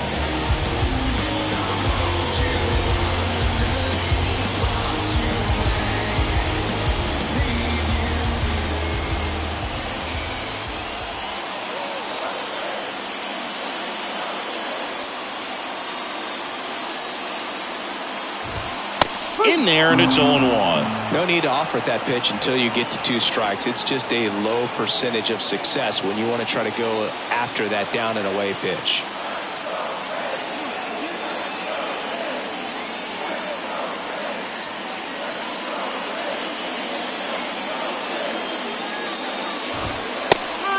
In there, and it's 0-1. No need to offer at that pitch until you get to 2 strikes. It's just a low percentage of success when you want to try to go after that down and away pitch.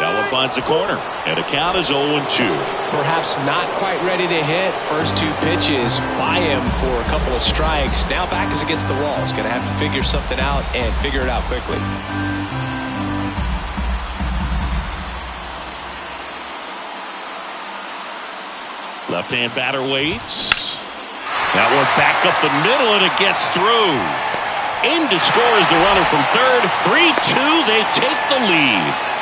That one finds the corner, and a count is 0-2. Perhaps not quite ready to hit. First 2 pitches by him for a couple of strikes. Now back is against the wall. He's going to have to figure something out and figure it out quickly. Left-hand batter waits. That one back up the middle, and it gets through. In to score is the runner from third. 3-2, they take the lead.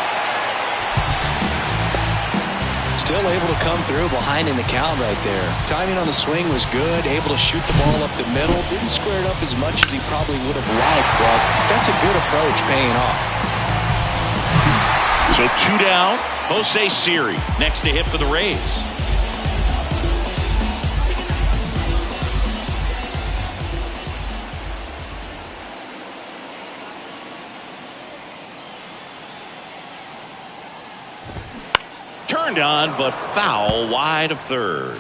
Still able to come through behind in the count right there. Timing on the swing was good. Able to shoot the ball up the middle. Didn't square it up as much as he probably would have liked, but that's a good approach paying off. So 2 down. Jose Siri next to hit for the Rays. turned on, but foul wide of third.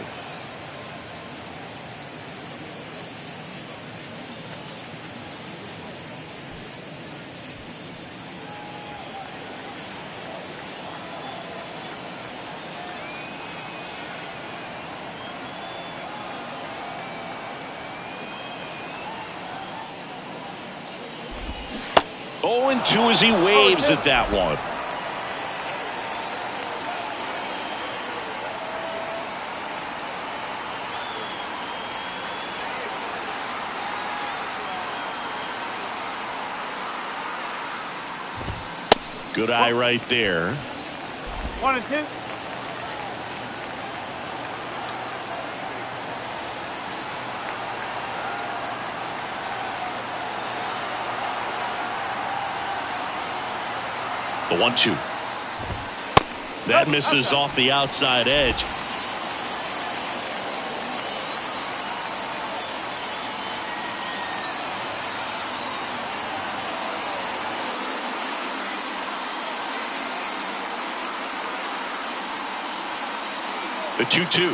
Oh, and 2 as he waves at that one. Good eye right there. 1 and 2. The 1-2. That misses off the outside edge. The 2-2.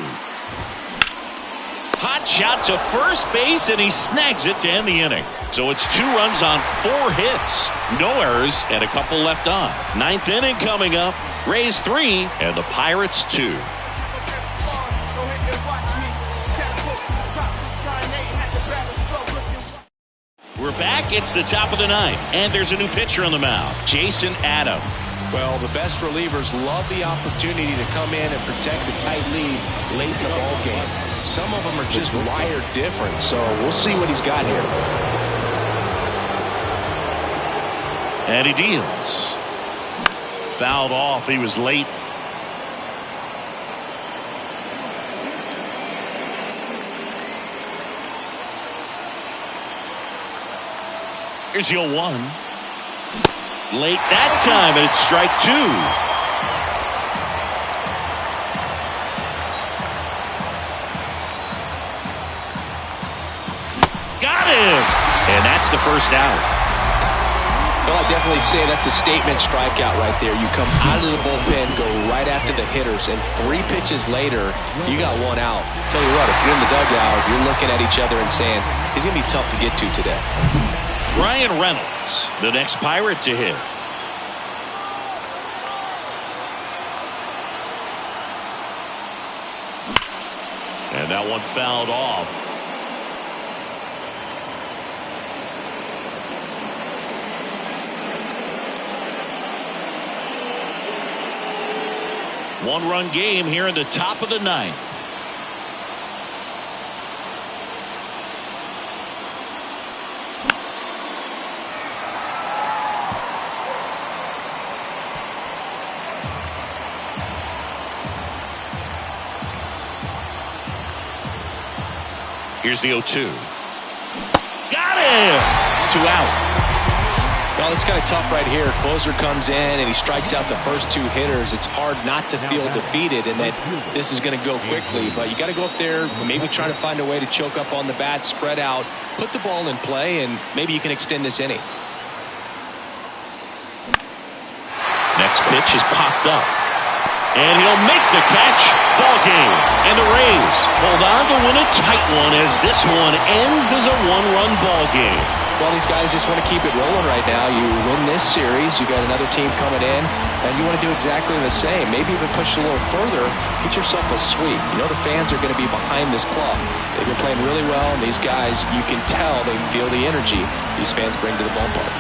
Hot shot to first base, and he snags it to end the inning. So it's 2 runs on 4 hits. No errors and a couple left on. 9th inning coming up. Rays 3 and the Pirates 2. We're back. It's the top of the 9th, and there's a new pitcher on the mound, Jason Adam. Well, the best relievers love the opportunity to come in and protect the tight lead late in the ball game. Some of them are just wired different, so we'll see what he's got here. And he deals. Fouled off. He was late. Here's your 1. Late that time, and it's strike 2. Got him! And that's the first out. Well, I definitely say that's a statement strikeout right there. You come out of the bullpen, go right after the hitters, and 3 pitches later, you got 1 out. Tell you what, if you're in the dugout, you're looking at each other and saying, he's going to be tough to get to today. Ryan Reynolds, the next Pirate to hit. And that one fouled off. One-run game here in the top of the 9th. Here's the 0-2. Got him! 2 out. Well, it's kind of tough right here. Closer comes in and he strikes out the first 2 hitters. It's hard not to feel defeated and that this is going to go quickly. But you got to go up there, maybe try to find a way to choke up on the bat, spread out, put the ball in play, and maybe you can extend this inning. Next pitch is popped up. And he'll make the catch. Ball game. And the Rays hold on to win a tight one as this one ends as a 1-run ball game. Well, these guys just want to keep it rolling right now. You win this series, you got another team coming in, and you want to do exactly the same. Maybe even push a little further, get yourself a sweep. You know the fans are going to be behind this club. They've been playing really well, and these guys, you can tell they feel the energy these fans bring to the ballpark.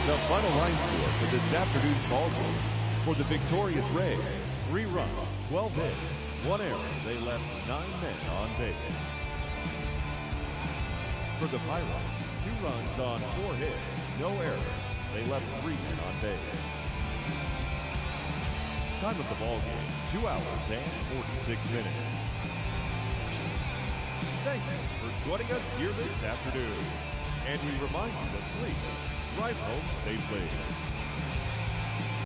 The final line score for this afternoon's ball game. For the victorious Rays, 3 runs, 12 hits, 1 error. They left 9 men on base. For the Pirates, 2 runs on 4 hits, no errors. They left 3 men on base. Time of the ball game, 2 hours and 46 minutes. Thank you for joining us here this afternoon. And we remind you to please drive home safely.